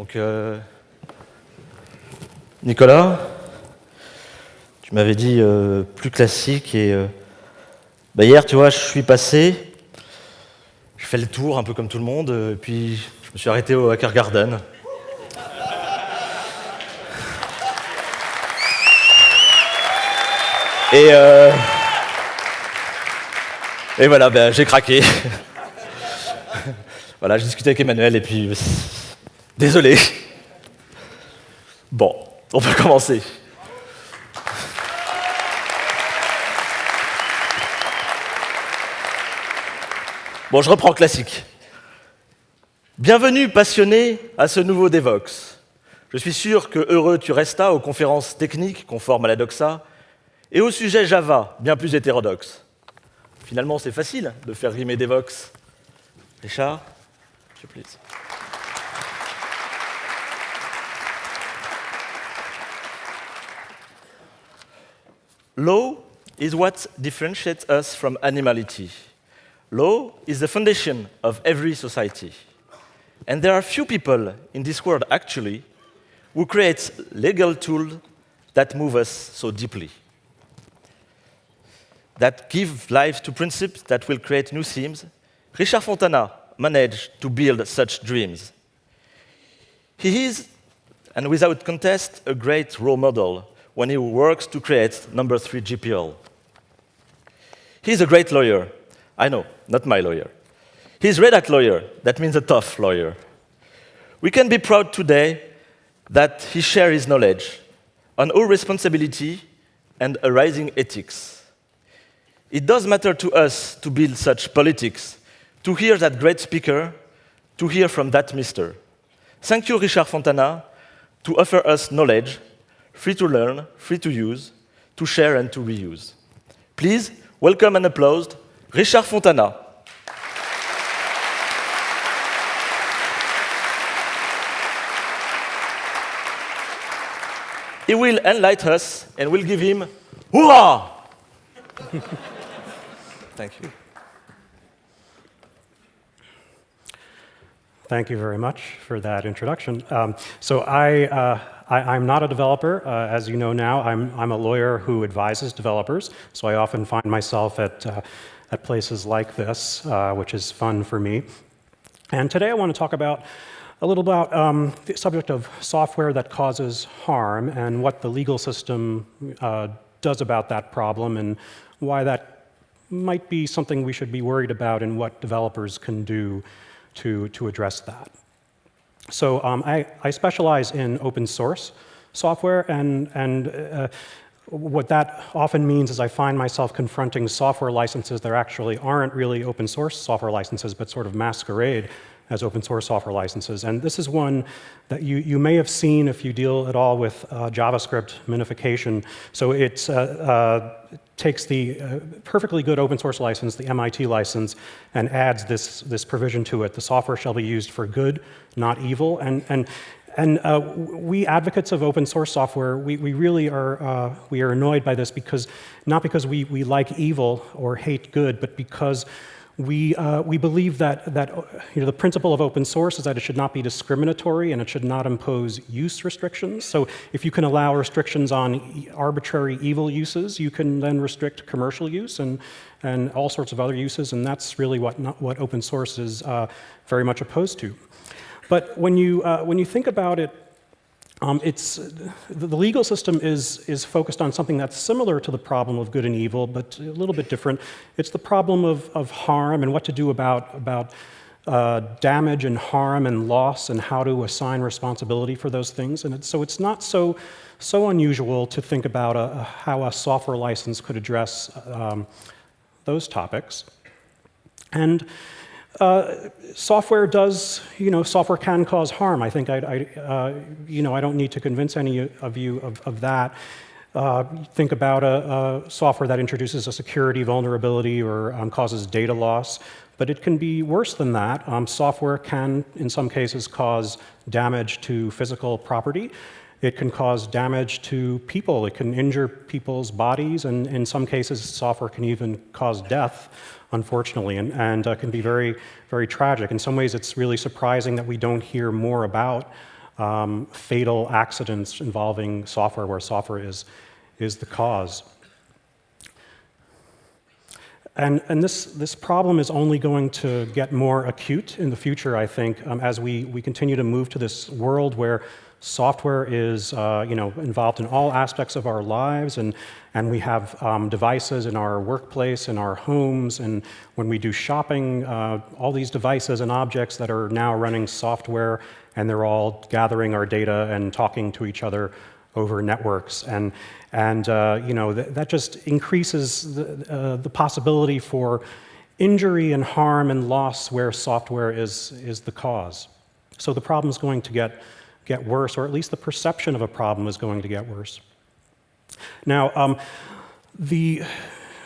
Donc, Nicolas, tu m'avais dit plus classique et hier, tu vois, je suis passé, je fais le tour un peu comme tout le monde, et puis je me suis arrêté au Hacker Garden. Et voilà, j'ai craqué. Voilà, j'ai discuté avec Emmanuel et puis... Désolé. Bon, on peut commencer. Bon, je reprends classique. Bienvenue, passionné, à ce nouveau Devox. Je suis sûr que heureux tu restas aux conférences techniques conformes à la doxa et au sujet Java, bien plus hétérodoxe. Finalement, c'est facile de faire rimer Devox. Richard, je te plaise. Law is what differentiates us from animality. Law is the foundation of every society. And there are few people in this world, actually, who create legal tools that move us so deeply, that give life to principles that will create new themes. Richard Fontana managed to build such dreams. He is, and without contest, a great role model when he works to create number 3 GPL. He's a great lawyer. I know, not my lawyer. He's Red Hat lawyer. That means a tough lawyer. We can be proud today that he shares his knowledge on all responsibility and arising ethics. It does matter to us to build such politics, to hear that great speaker, to hear from that mister. Thank you, Richard Fontana, to offer us knowledge, free to learn, free to use, to share and to reuse. Please welcome and applaud Richard Fontana. He will enlighten us and we'll give him hurrah! Thank you. Thank you very much for that introduction. I'm not a developer, as you know now. I'm a lawyer who advises developers, so I often find myself at places like this, which is fun for me. And today I want to talk a little about the subject of software that causes harm and what the legal system does about that problem and why that might be something we should be worried about and what developers can do to address that. So I specialize in open source software, and what that often means is I find myself confronting software licenses that actually aren't really open source software licenses, but sort of masquerade as open source software licenses. And this is one that you may have seen if you deal at all with JavaScript minification. So it takes the perfectly good open source license, the MIT license, and adds this provision to it. The software shall be used for good, not evil. And we advocates of open source software, we really are annoyed by this not because we like evil or hate good, but because we believe that the principle of open source is that it should not be discriminatory and it should not impose use restrictions. So if you can allow restrictions on arbitrary evil uses, you can then restrict commercial use and all sorts of other uses, and that's really what open source is very much opposed to. But when you think about it, the legal system is focused on something that's similar to the problem of good and evil, but a little bit different. It's the problem of harm and what to do about damage and harm and loss and how to assign responsibility for those things. And it's not so unusual to think about how a software license could address those topics. And software can cause harm. I think I don't need to convince any of you of that. Think about a software that introduces a security vulnerability or causes data loss, but it can be worse than that. Software can, in some cases, cause damage to physical property. It can cause damage to people. It can injure people's bodies, and in some cases, software can even cause death, unfortunately, and can be very, very tragic. In some ways, it's really surprising that we don't hear more about fatal accidents involving software where software is the cause. And this problem is only going to get more acute in the future, I think, as we continue to move to this world where software is involved in all aspects of our lives, and we have devices in our workplace, in our homes, and when we do shopping, all these devices and objects that are now running software, and they're all gathering our data and talking to each other over networks, and that just increases the possibility for injury and harm and loss where software is the cause. So the problem is going to get worse, or at least the perception of a problem is going to get worse. Now,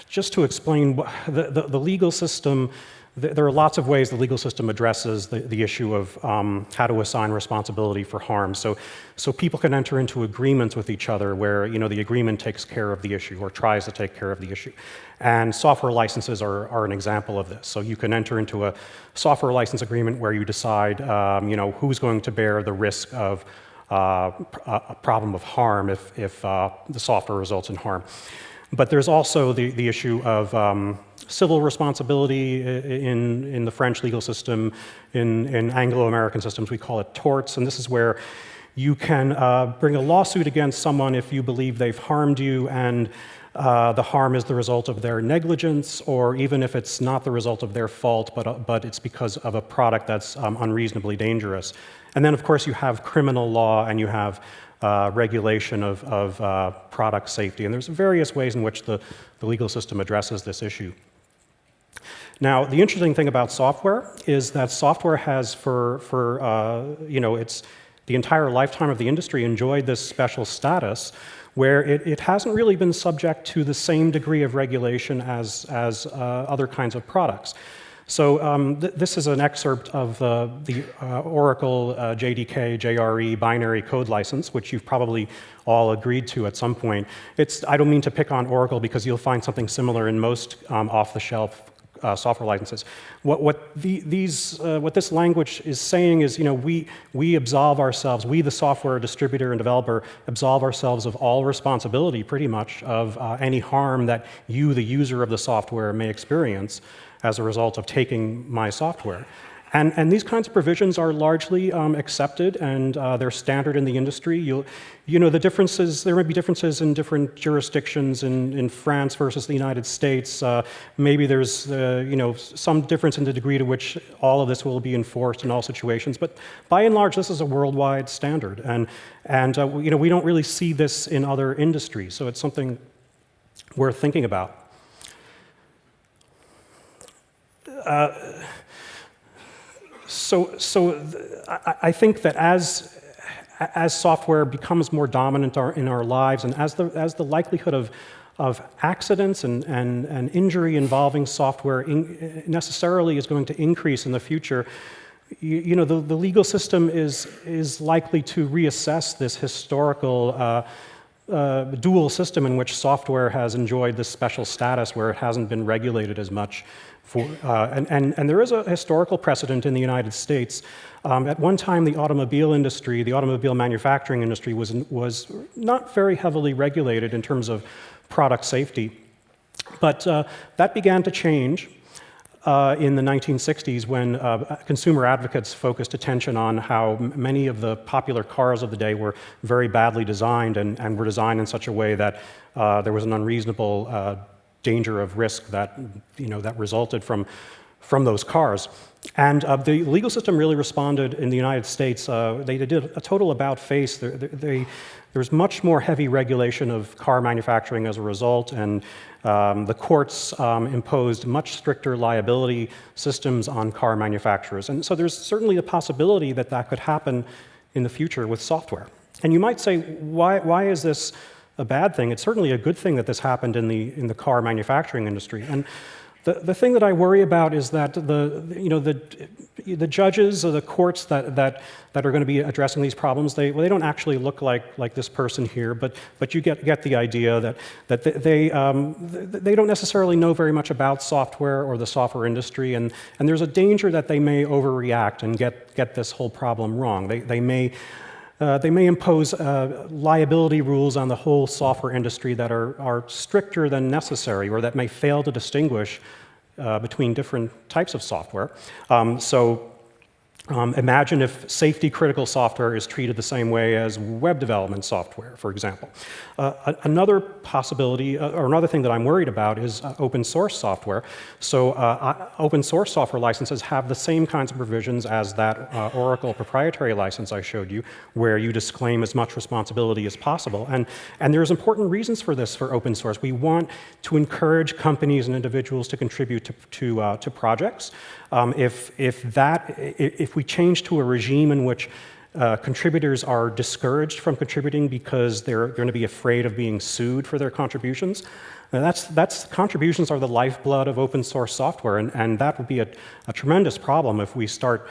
just to explain the legal system. There are lots of ways the legal system addresses the issue of how to assign responsibility for harm. So people can enter into agreements with each other where the agreement takes care of the issue or tries to take care of the issue. And software licenses are an example of this. So you can enter into a software license agreement where you decide who's going to bear the risk of a problem of harm if the software results in harm. But there's also the issue of civil responsibility in the French legal system. In Anglo-American systems, we call it torts, and this is where you can bring a lawsuit against someone if you believe they've harmed you and the harm is the result of their negligence, or even if it's not the result of their fault, but it's because of a product that's unreasonably dangerous. And then, of course, you have criminal law and you have regulation of product safety. And there's various ways in which the legal system addresses this issue. Now, the interesting thing about software is that software has, it's the entire lifetime of the industry enjoyed this special status where it hasn't really been subject to the same degree of regulation as other kinds of products. So this is an excerpt of the Oracle JDK JRE binary code license, which you've probably all agreed to at some point. I don't mean to pick on Oracle because you'll find something similar in most off-the-shelf software licenses. What this language is saying is, we absolve ourselves, we the software distributor and developer, absolve ourselves of all responsibility, pretty much, of any harm that you, the user of the software, may experience as a result of taking my software. And these kinds of provisions are largely accepted, and they're standard in the industry. The differences, there may be differences in different jurisdictions in France versus the United States. Maybe there's some difference in the degree to which all of this will be enforced in all situations. But by and large, this is a worldwide standard, and we don't really see this in other industries. So it's something worth thinking about. I think that as software becomes more dominant in our lives, and as the likelihood of accidents and injury involving software necessarily is going to increase in the future, the legal system is likely to reassess this historical dual system in which software has enjoyed this special status where it hasn't been regulated as much. And there is a historical precedent in the United States. At one time, the automobile industry, the automobile manufacturing industry, was not very heavily regulated in terms of product safety. But that began to change in the 1960s when consumer advocates focused attention on how many of the popular cars of the day were very badly designed and were designed in such a way that there was an unreasonable danger of risk that resulted from those cars. And the legal system really responded in the United States. They did a total about-face. There's much more heavy regulation of car manufacturing as a result, and the courts imposed much stricter liability systems on car manufacturers. And so there's certainly a possibility that could happen in the future with software. And you might say, why is this a bad thing? It's certainly a good thing that this happened in the car manufacturing industry. And the thing that I worry about is that the judges or the courts that are going to be addressing these problems, they don't actually look like this person here, but you get the idea that they don't necessarily know very much about software or the software industry, and there's a danger that they may overreact and get this whole problem wrong. They may They may impose liability rules on the whole software industry that are stricter than necessary, or that may fail to distinguish between different types of software. Imagine if safety-critical software is treated the same way as web development software, for example. Another possibility, or another thing that I'm worried about, is open source software. So open source software licenses have the same kinds of provisions as that Oracle proprietary license I showed you, where you disclaim as much responsibility as possible. And there's important reasons for this for open source. We want to encourage companies and individuals to contribute to projects. If we change to a regime in which contributors are discouraged from contributing because they're going to be afraid of being sued for their contributions, contributions are the lifeblood of open source software, and that would be a tremendous problem if we start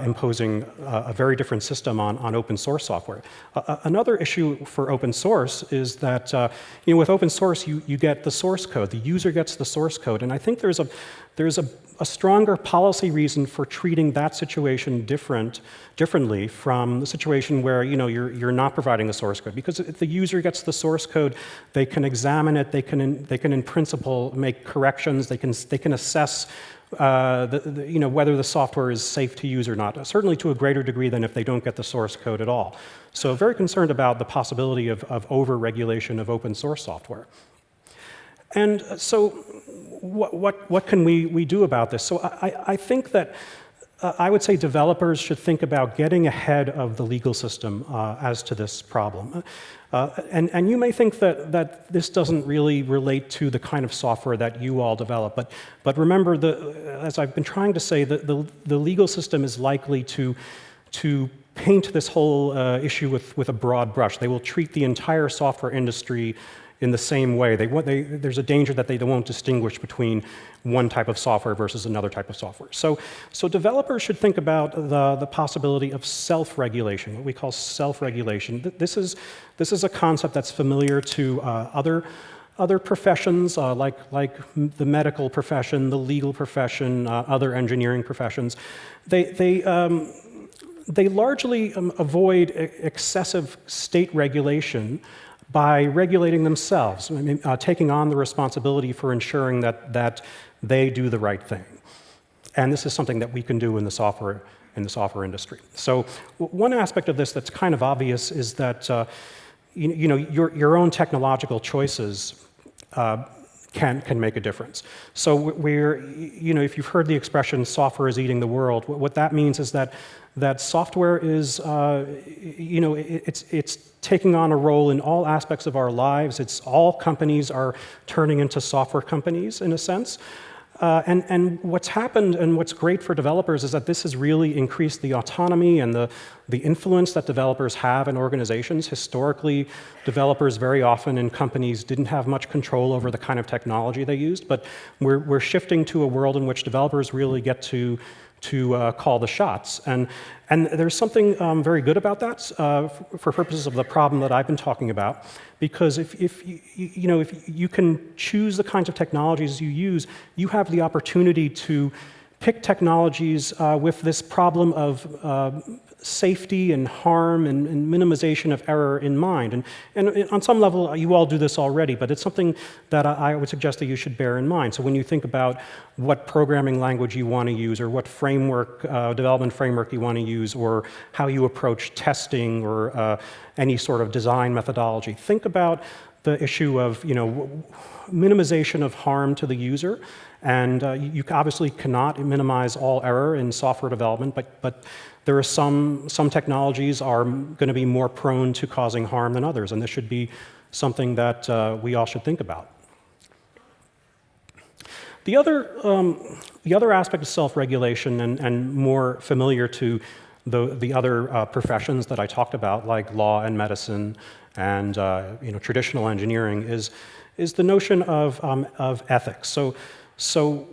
imposing a very different system on open source software. Another issue for open source is that with open source you get the source code. The user gets the source code, and I think there's a stronger policy reason for treating that situation differently from the situation where you're not providing the source code. Because if the user gets the source code, they can examine it. They can in principle make corrections. They can assess whether the software is safe to use or not. Certainly to a greater degree than if they don't get the source code at all. So very concerned about the possibility of over-regulation of open source software. And so what can we do about this? So I think that I would say developers should think about getting ahead of the legal system as to this problem. And you may think that this doesn't really relate to the kind of software that you all develop, but remember, as I've been trying to say, the legal system is likely to paint this whole issue with a broad brush. They will treat the entire software industry in the same way. There's a danger that they won't distinguish between one type of software versus another type of software. So developers should think about the possibility of self-regulation, what we call self-regulation. This is a concept that's familiar to other professions, like the medical profession, the legal profession, other engineering professions. They largely avoid excessive state regulation by regulating themselves, taking on the responsibility for ensuring that they do the right thing. And this is something that we can do in the software industry. So one aspect of this that's kind of obvious is that your own technological choices can make a difference. So if you've heard the expression "software is eating the world," what that means is that software is, it's taking on a role in all aspects of our lives. It's all companies are turning into software companies in a sense. And what's happened and what's great for developers is that this has really increased the autonomy and the influence that developers have in organizations. Historically, developers very often in companies didn't have much control over the kind of technology they used, but we're shifting to a world in which developers really get to call the shots. And there's something very good about that for purposes of the problem that I've been talking about, because if you can choose the kinds of technologies you use, you have the opportunity to pick technologies with this problem of safety and harm and minimization of error in mind. And on some level, you all do this already, but it's something that I would suggest that you should bear in mind. So when you think about what programming language you want to use, or what development framework you want to use, or how you approach testing, or any sort of design methodology, think about the issue of minimization of harm to the user. And you obviously cannot minimize all error in software development, but there are some technologies are going to be more prone to causing harm than others, and this should be something that we all should think about. The other aspect of self-regulation, and more familiar to the other professions that I talked about, like law and medicine and traditional engineering, is the notion of ethics. So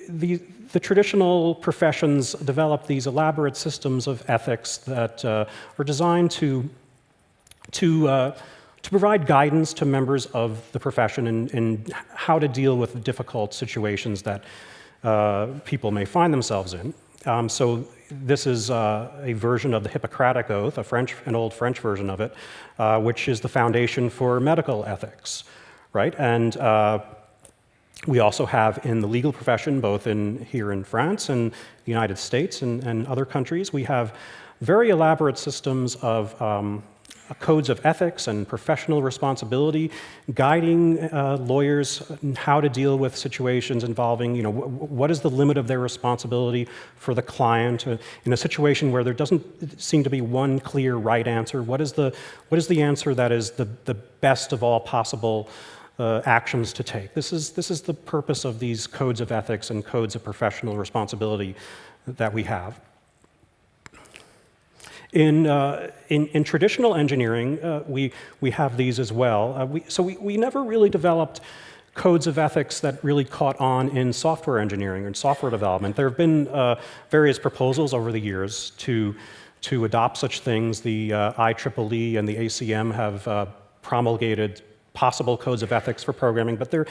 the traditional professions develop these elaborate systems of ethics that are designed to provide guidance to members of the profession in how to deal with difficult situations that people may find themselves in. So this is a version of the Hippocratic Oath, an old French version of it, which is the foundation for medical ethics, right? And we also have in the legal profession, both here in France and the United States and other countries, we have very elaborate systems of codes of ethics and professional responsibility, guiding lawyers in how to deal with situations involving, what is the limit of their responsibility for the client in a situation where there doesn't seem to be one clear right answer. What is the answer that is the best of all possible actions to take? This is the purpose of these codes of ethics and codes of professional responsibility that we have. In traditional engineering, we have these as well. So we never really developed codes of ethics that really caught on in software engineering and software development. There have been various proposals over the years to adopt such things. The IEEE and the ACM have promulgated possible codes of ethics for programming, but they're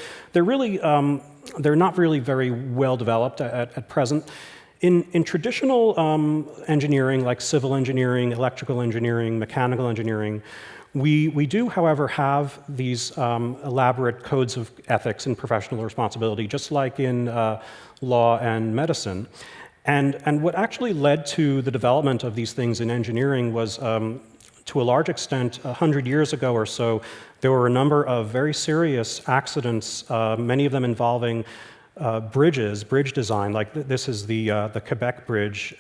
not really very well developed at present. In traditional engineering, like civil engineering, electrical engineering, mechanical engineering, we do, however, have these elaborate codes of ethics and professional responsibility, just like in law and medicine. And what actually led to the development of these things in engineering was, to a large extent, 100 years ago or so, there were a number of very serious accidents, many of them involving bridge design. Like this is the Quebec Bridge.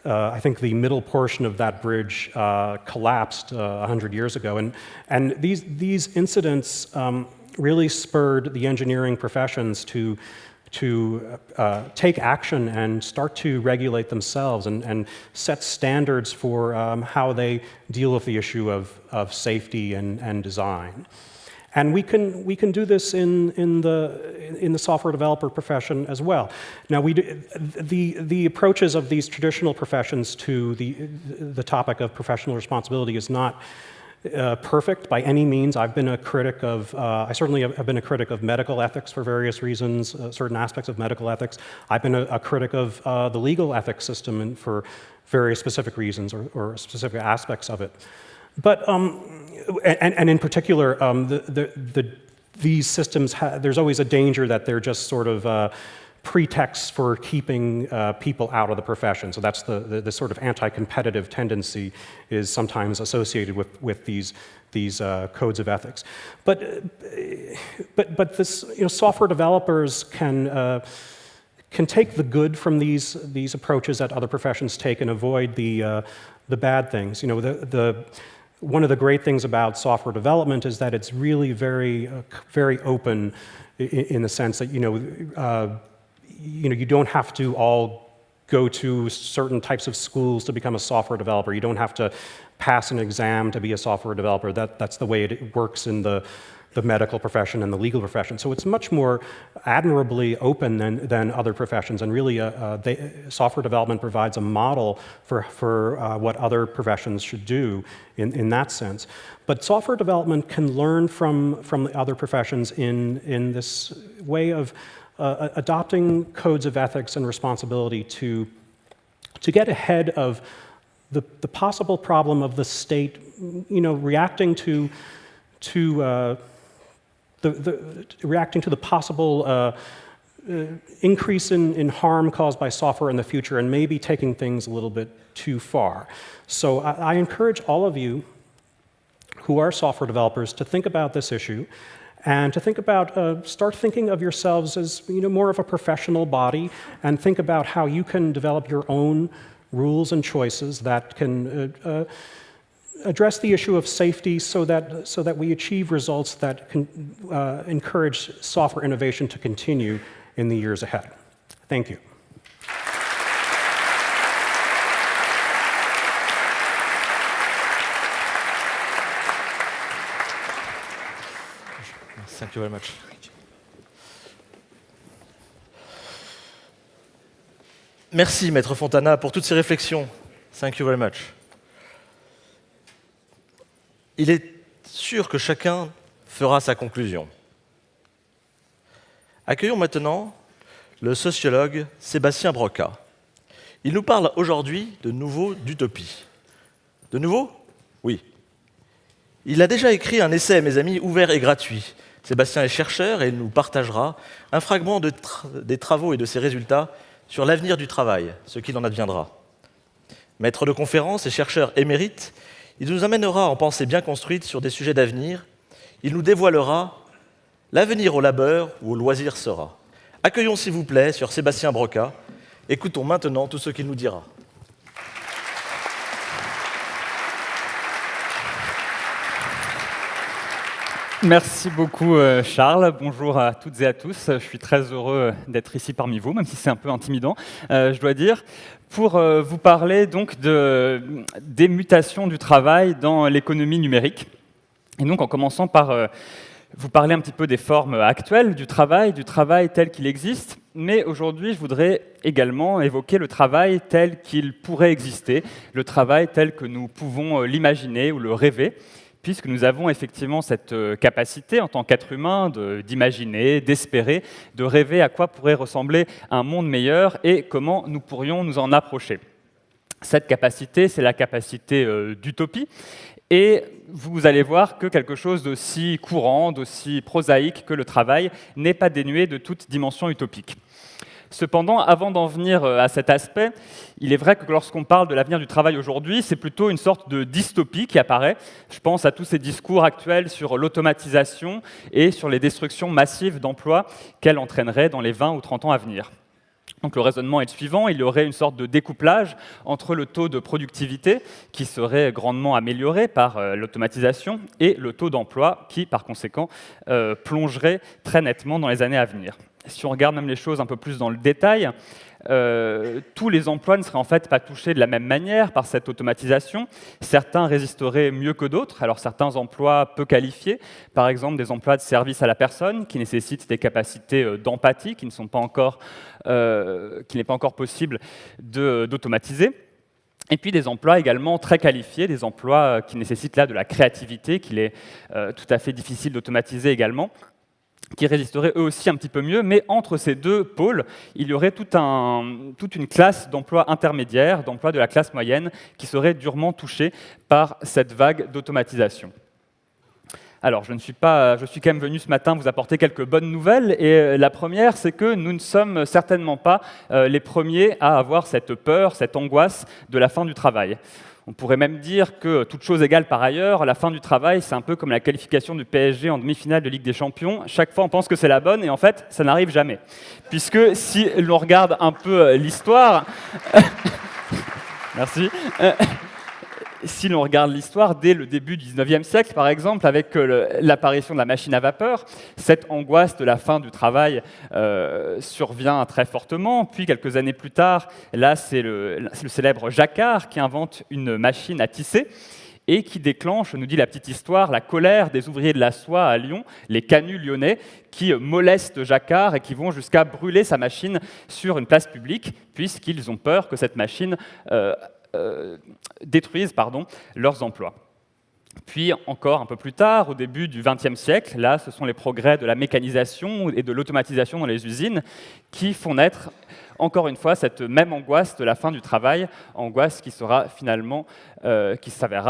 I think the middle portion of that bridge collapsed 100 years ago, and these incidents really spurred the engineering professions to take action and start to regulate themselves and set standards for how they deal with the issue of safety and design. And we can do this in the software developer profession as well. Now, the approaches of these traditional professions to the topic of professional responsibility is not perfect by any means. I've been a critic of, I certainly have been a critic of medical ethics for various reasons, certain aspects of medical ethics. I've been a critic of the legal ethics system and for various specific reasons or specific aspects of it. But, and in particular, these systems, there's always a danger that they're just sort of pretexts for keeping people out of the profession. So that's the sort of anti-competitive tendency is sometimes associated with these codes of ethics. But this, software developers can take the good from these approaches that other professions take and avoid the bad things. One of the great things about software development is that it's really very, very open in the sense that you don't have to all go to certain types of schools to become a software developer. You don't have to pass an exam to be a software developer. That's the way it works in the medical profession and the legal profession. So it's much more admirably open than other professions, and really software development provides a model for what other professions should do in that sense. But software development can learn from the other professions in this way of adopting codes of ethics and responsibility to get ahead of the possible problem of the state, reacting to the possible increase in harm caused by software in the future, and maybe taking things a little bit too far. So I encourage all of you who are software developers to think about this issue and to think about, start thinking of yourselves as more of a professional body, and think about how you can develop your own rules and choices that can address the issue of safety so that we achieve results that can encourage software innovation to continue in the years ahead. Thank you. Thank you very much. Merci, Maître Fontana, pour toutes ces réflexions. Thank you very much. Il est sûr que chacun fera sa conclusion. Accueillons maintenant le sociologue Sébastien Broca. Il nous parle aujourd'hui de nouveau d'utopie. De nouveau? Oui. Il a déjà écrit un essai, mes amis, ouvert et gratuit. Sébastien est chercheur et il nous partagera un fragment des travaux et de ses résultats sur l'avenir du travail, ce qu'il en adviendra. Maître de conférences et chercheur émérite, il nous amènera en pensée bien construite sur des sujets d'avenir. Il nous dévoilera l'avenir au labeur ou au loisir sera. Accueillons s'il vous plaît sur Sébastien Broca. Écoutons maintenant tout ce qu'il nous dira. Merci beaucoup Charles, bonjour à toutes et à tous. Je suis très heureux d'être ici parmi vous, même si c'est un peu intimidant, je dois dire, pour vous parler donc des mutations du travail dans l'économie numérique. Et donc en commençant par vous parler un petit peu des formes actuelles du travail tel qu'il existe, mais aujourd'hui je voudrais également évoquer le travail tel qu'il pourrait exister, le travail tel que nous pouvons l'imaginer ou le rêver, puisque nous avons effectivement cette capacité en tant qu'être humain d'imaginer, d'espérer, de rêver à quoi pourrait ressembler un monde meilleur et comment nous pourrions nous en approcher. Cette capacité, c'est la capacité d'utopie, et vous allez voir que quelque chose d'aussi courant, d'aussi prosaïque que le travail n'est pas dénué de toute dimension utopique. Cependant, avant d'en venir à cet aspect, il est vrai que lorsqu'on parle de l'avenir du travail aujourd'hui, c'est plutôt une sorte de dystopie qui apparaît. Je pense à tous ces discours actuels sur l'automatisation et sur les destructions massives d'emplois qu'elle entraînerait dans les 20 ou 30 ans à venir. Donc le raisonnement est le suivant, il y aurait une sorte de découplage entre le taux de productivité, qui serait grandement amélioré par l'automatisation, et le taux d'emploi, qui par conséquent plongerait très nettement dans les années à venir. Si on regarde même les choses un peu plus dans le détail, tous les emplois ne seraient en fait pas touchés de la même manière par cette automatisation. Certains résisteraient mieux que d'autres. Alors certains emplois peu qualifiés, par exemple des emplois de service à la personne qui nécessitent des capacités d'empathie qui n'est pas encore possible d'automatiser. Et puis des emplois également très qualifiés, des emplois qui nécessitent là de la créativité, qu'il est tout à fait difficile d'automatiser également, qui résisteraient eux aussi un petit peu mieux, mais entre ces deux pôles, il y aurait toute une classe d'emplois intermédiaires, d'emplois de la classe moyenne, qui seraient durement touchés par cette vague d'automatisation. Alors, je suis quand même venu ce matin vous apporter quelques bonnes nouvelles, et la première, c'est que nous ne sommes certainement pas les premiers à avoir cette peur, cette angoisse de la fin du travail. On pourrait même dire que, toute chose égale par ailleurs, la fin du travail, c'est un peu comme la qualification du PSG en demi-finale de Ligue des Champions. Chaque fois, on pense que c'est la bonne, et en fait, ça n'arrive jamais. Puisque si l'on regarde un peu l'histoire... Merci. Si l'on regarde l'histoire, dès le début du XIXe siècle, par exemple, avec l'apparition de la machine à vapeur, cette angoisse de la fin du travail survient très fortement. Puis, quelques années plus tard, là, c'est le célèbre Jacquard qui invente une machine à tisser et qui déclenche, nous dit la petite histoire, la colère des ouvriers de la soie à Lyon, les canuts lyonnais, qui molestent Jacquard et qui vont jusqu'à brûler sa machine sur une place publique, puisqu'ils ont peur que cette machine détruisent leurs emplois. Puis encore un peu plus tard, au début du XXe siècle, là, ce sont les progrès de la mécanisation et de l'automatisation dans les usines qui font naître, encore une fois, cette même angoisse de la fin du travail, angoisse qui s'avérera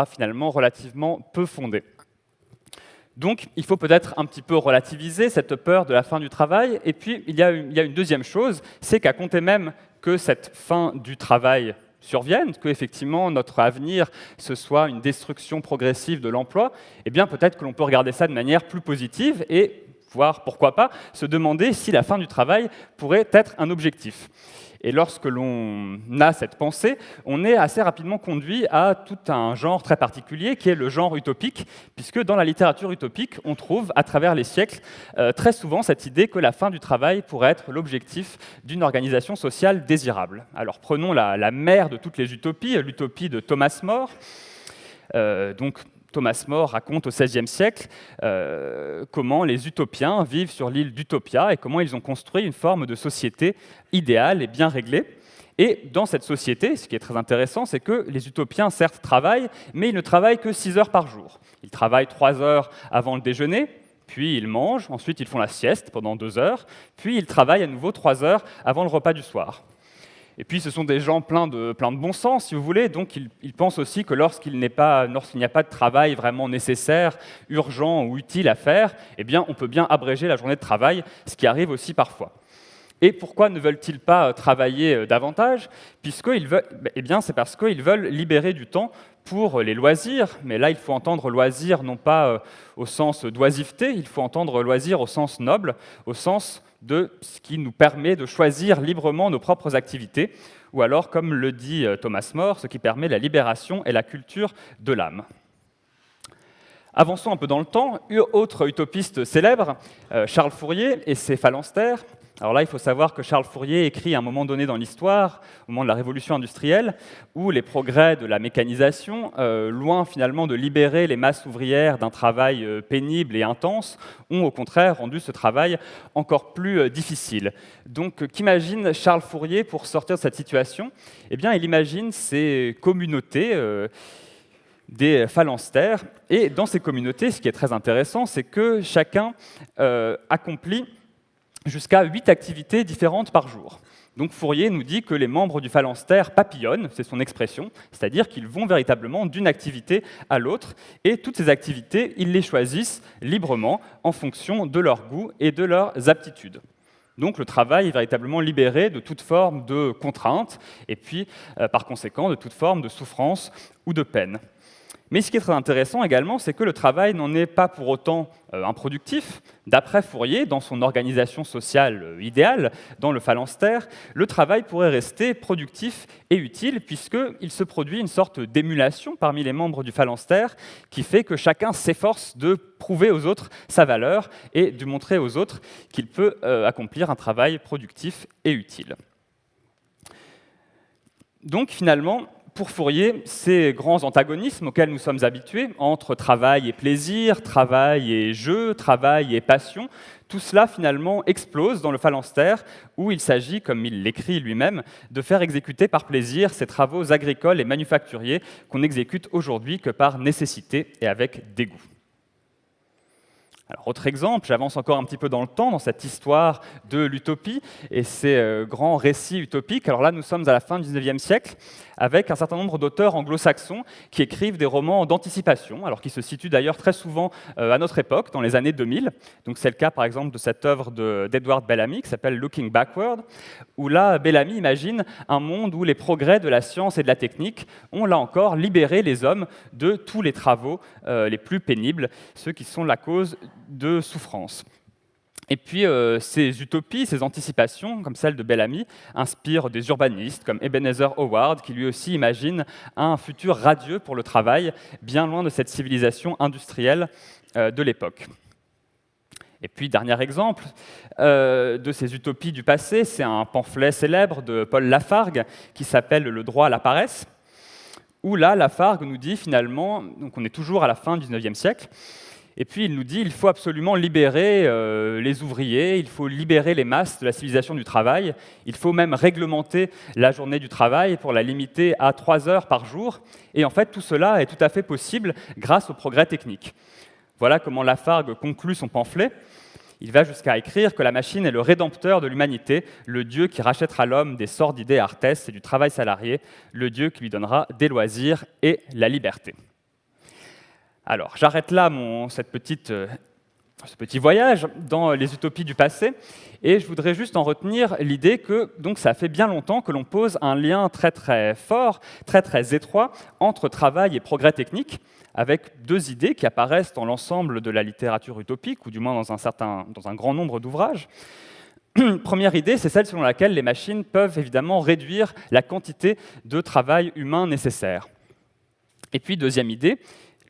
finalement relativement peu fondée. Donc, il faut peut-être un petit peu relativiser cette peur de la fin du travail. Et puis, il y a une deuxième chose, c'est qu'à compter même que cette fin du travail survienne, qu'effectivement notre avenir, ce soit une destruction progressive de l'emploi, eh bien peut-être que l'on peut regarder ça de manière plus positive et voir, pourquoi pas, se demander si la fin du travail pourrait être un objectif. Et lorsque l'on a cette pensée, on est assez rapidement conduit à tout un genre très particulier qui est le genre utopique, puisque dans la littérature utopique, on trouve à travers les siècles très souvent cette idée que la fin du travail pourrait être l'objectif d'une organisation sociale désirable. Alors prenons la mère de toutes les utopies, l'utopie de Thomas More. Thomas More raconte au XVIe siècle comment les utopiens vivent sur l'île d'Utopia et comment ils ont construit une forme de société idéale et bien réglée. Et dans cette société, ce qui est très intéressant, c'est que les utopiens, certes, travaillent, mais ils ne travaillent que 6 heures par jour. Ils travaillent 3 heures avant le déjeuner, puis ils mangent, ensuite ils font la sieste pendant 2 heures, puis ils travaillent à nouveau 3 heures avant le repas du soir. Et puis ce sont des gens pleins de bon sens, si vous voulez, donc ils pensent aussi que lorsqu'il n'y a pas de travail vraiment nécessaire, urgent ou utile à faire, eh bien on peut bien abréger la journée de travail, ce qui arrive aussi parfois. Et pourquoi ne veulent-ils pas travailler davantage? C'est parce qu'ils veulent libérer du temps pour les loisirs, mais là il faut entendre loisir non pas au sens d'oisiveté, il faut entendre loisir au sens noble, au sens de ce qui nous permet de choisir librement nos propres activités, ou alors, comme le dit Thomas More, ce qui permet la libération et la culture de l'âme. Avançons un peu dans le temps. Autre utopiste célèbre, Charles Fourier et ses phalanstères. Alors là, il faut savoir que Charles Fourier écrit à un moment donné dans l'histoire, au moment de la Révolution industrielle, où les progrès de la mécanisation, loin finalement de libérer les masses ouvrières d'un travail pénible et intense, ont au contraire rendu ce travail encore plus difficile. Donc, qu'imagine Charles Fourier pour sortir de cette situation? Eh bien, il imagine ces communautés des phalanstères, et dans ces communautés, ce qui est très intéressant, c'est que chacun accomplit jusqu'à 8 activités différentes par jour. Donc Fourier nous dit que les membres du phalanstère papillonnent, c'est son expression, c'est-à-dire qu'ils vont véritablement d'une activité à l'autre, et toutes ces activités, ils les choisissent librement en fonction de leur goût et de leurs aptitudes. Donc le travail est véritablement libéré de toute forme de contrainte, et puis par conséquent de toute forme de souffrance ou de peine. Mais ce qui est très intéressant également, c'est que le travail n'en est pas pour autant improductif. D'après Fourier, dans son organisation sociale idéale, dans le phalanstère, le travail pourrait rester productif et utile, puisqu'il se produit une sorte d'émulation parmi les membres du phalanstère qui fait que chacun s'efforce de prouver aux autres sa valeur et de montrer aux autres qu'il peut accomplir un travail productif et utile. Donc finalement, pour Fourier, ces grands antagonismes auxquels nous sommes habitués, entre travail et plaisir, travail et jeu, travail et passion, tout cela finalement explose dans le phalanstère, où il s'agit, comme il l'écrit lui-même, de faire exécuter par plaisir ces travaux agricoles et manufacturiers qu'on n'exécute aujourd'hui que par nécessité et avec dégoût. Alors, autre exemple, j'avance encore un petit peu dans le temps, dans cette histoire de l'utopie et ces grands récits utopiques. Alors là, nous sommes à la fin du XIXe siècle, avec un certain nombre d'auteurs anglo-saxons qui écrivent des romans d'anticipation, alors qui se situent d'ailleurs très souvent à notre époque, dans les années 2000. Donc c'est le cas, par exemple, de cette œuvre d'Edward Bellamy, qui s'appelle Looking Backward, où là, Bellamy imagine un monde où les progrès de la science et de la technique ont, là encore, libéré les hommes de tous les travaux les plus pénibles, ceux qui sont la cause de souffrance. Et puis, ces utopies, ces anticipations, comme celle de Bellamy, inspirent des urbanistes comme Ebenezer Howard, qui lui aussi imagine un futur radieux pour le travail, bien loin de cette civilisation industrielle de l'époque. Et puis, dernier exemple de ces utopies du passé, c'est un pamphlet célèbre de Paul Lafargue qui s'appelle « Le droit à la paresse », où là, Lafargue nous dit finalement, donc on est toujours à la fin du XIXe siècle, et puis il nous dit qu'il faut absolument libérer les ouvriers, il faut libérer les masses de la civilisation du travail, il faut même réglementer la journée du travail pour la limiter à 3 heures par jour. Et en fait, tout cela est tout à fait possible grâce au progrès technique. Voilà comment Lafargue conclut son pamphlet. Il va jusqu'à écrire que la machine est le rédempteur de l'humanité, le Dieu qui rachètera l'homme des sordidés artesses et du travail salarié, le Dieu qui lui donnera des loisirs et la liberté. Alors, j'arrête là ce petit voyage dans les utopies du passé, et je voudrais juste en retenir l'idée que donc, ça fait bien longtemps que l'on pose un lien très très fort, très très étroit entre travail et progrès technique, avec 2 idées qui apparaissent dans l'ensemble de la littérature utopique, ou du moins dans un grand nombre d'ouvrages. Première idée, c'est celle selon laquelle les machines peuvent évidemment réduire la quantité de travail humain nécessaire. Et puis, deuxième idée,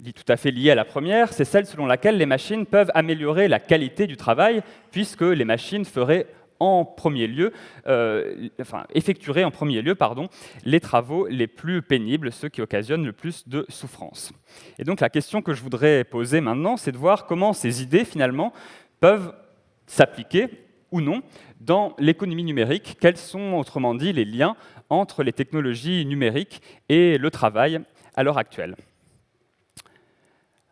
tout à fait liée à la première, c'est celle selon laquelle les machines peuvent améliorer la qualité du travail, puisque les machines feraient effectueraient en premier lieu les travaux les plus pénibles, ceux qui occasionnent le plus de souffrance. Et donc la question que je voudrais poser maintenant, c'est de voir comment ces idées, finalement, peuvent s'appliquer ou non dans l'économie numérique. Quels sont, autrement dit, les liens entre les technologies numériques et le travail à l'heure actuelle ?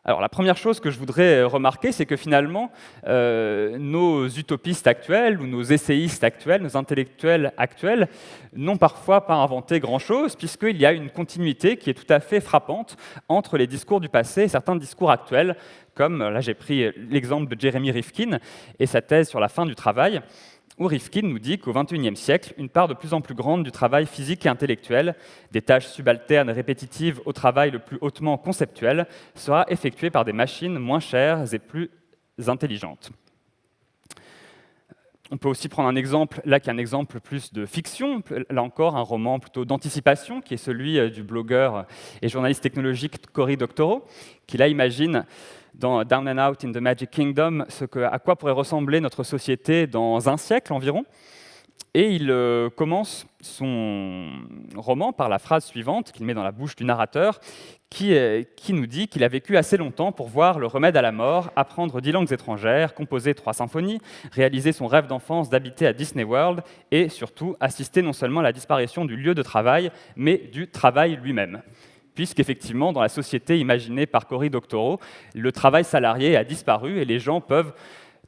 Alors la première chose que je voudrais remarquer, c'est que finalement, nos utopistes actuels ou nos essayistes actuels, nos intellectuels actuels, n'ont parfois pas inventé grand-chose, puisqu'il y a une continuité qui est tout à fait frappante entre les discours du passé et certains discours actuels, comme là j'ai pris l'exemple de Jeremy Rifkin et sa thèse sur la fin du travail, où Rifkin nous dit qu'au XXIe siècle, une part de plus en plus grande du travail physique et intellectuel, des tâches subalternes et répétitives au travail le plus hautement conceptuel, sera effectuée par des machines moins chères et plus intelligentes. On peut aussi prendre un exemple, là qui est un exemple plus de fiction, là encore un roman plutôt d'anticipation, qui est celui du blogueur et journaliste technologique Cory Doctorow, qui là imagine dans Down and Out in the Magic Kingdom à quoi pourrait ressembler notre société dans un siècle environ. Et il commence son roman par la phrase suivante qu'il met dans la bouche du narrateur, qui nous dit qu'il a vécu assez longtemps pour voir le remède à la mort, apprendre 10 langues étrangères, composer 3 symphonies, réaliser son rêve d'enfance d'habiter à Disney World et surtout assister non seulement à la disparition du lieu de travail, mais du travail lui-même. Puisqu'effectivement, dans la société imaginée par Cory Doctorow, le travail salarié a disparu et les gens peuvent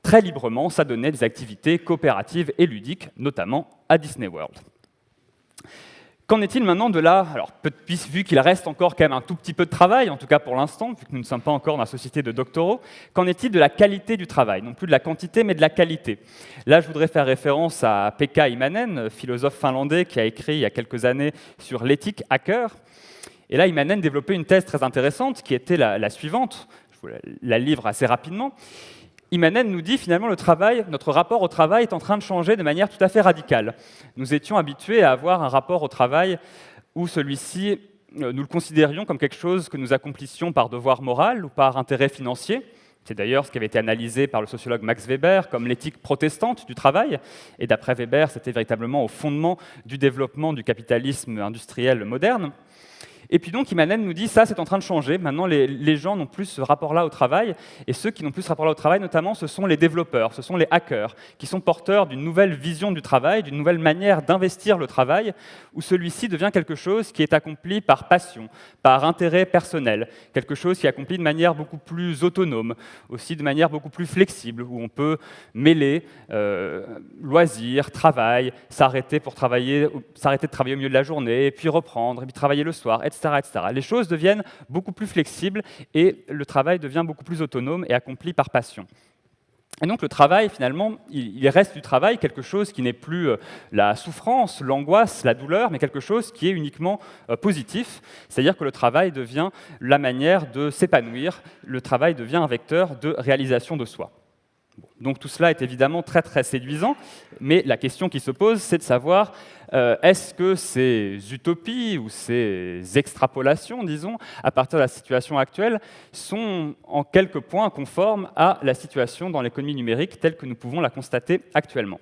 très librement s'adonner des activités coopératives et ludiques, notamment à Disney World. Qu'en est-il maintenant de là? Alors, vu qu'il reste encore quand même un tout petit peu de travail, en tout cas pour l'instant, vu que nous ne sommes pas encore dans la société de Doctorow, qu'en est-il de la qualité du travail? Non plus de la quantité, mais de la qualité. Là, je voudrais faire référence à Pekka Imanen, philosophe finlandais qui a écrit il y a quelques années sur l'éthique hacker. Et là, Imanen développait une thèse très intéressante qui était la suivante. Je vous la livre assez rapidement. Imanen nous dit finalement notre rapport au travail est en train de changer de manière tout à fait radicale. Nous étions habitués à avoir un rapport au travail où celui-ci, nous le considérions comme quelque chose que nous accomplissions par devoir moral ou par intérêt financier. C'est d'ailleurs ce qui avait été analysé par le sociologue Max Weber comme l'éthique protestante du travail. Et d'après Weber, c'était véritablement au fondement du développement du capitalisme industriel moderne. Et puis donc, Imanen nous dit, ça, c'est en train de changer. Maintenant, les gens n'ont plus ce rapport-là au travail. Et ceux qui n'ont plus ce rapport-là au travail, notamment, ce sont les développeurs, ce sont les hackers, qui sont porteurs d'une nouvelle vision du travail, d'une nouvelle manière d'investir le travail, où celui-ci devient quelque chose qui est accompli par passion, par intérêt personnel, quelque chose qui est accompli de manière beaucoup plus autonome, aussi de manière beaucoup plus flexible, où on peut mêler loisirs, travail, s'arrêter de travailler au milieu de la journée, et puis reprendre, et puis travailler le soir, etc. etc. Les choses deviennent beaucoup plus flexibles et le travail devient beaucoup plus autonome et accompli par passion. Et donc le travail, finalement, il reste du travail quelque chose qui n'est plus la souffrance, l'angoisse, la douleur, mais quelque chose qui est uniquement positif. C'est-à-dire que le travail devient la manière de s'épanouir, le travail devient un vecteur de réalisation de soi. Donc tout cela est évidemment très très séduisant, mais la question qui se pose, c'est de savoir est-ce que ces utopies ou ces extrapolations, disons, à partir de la situation actuelle, sont en quelques points conformes à la situation dans l'économie numérique telle que nous pouvons la constater actuellement.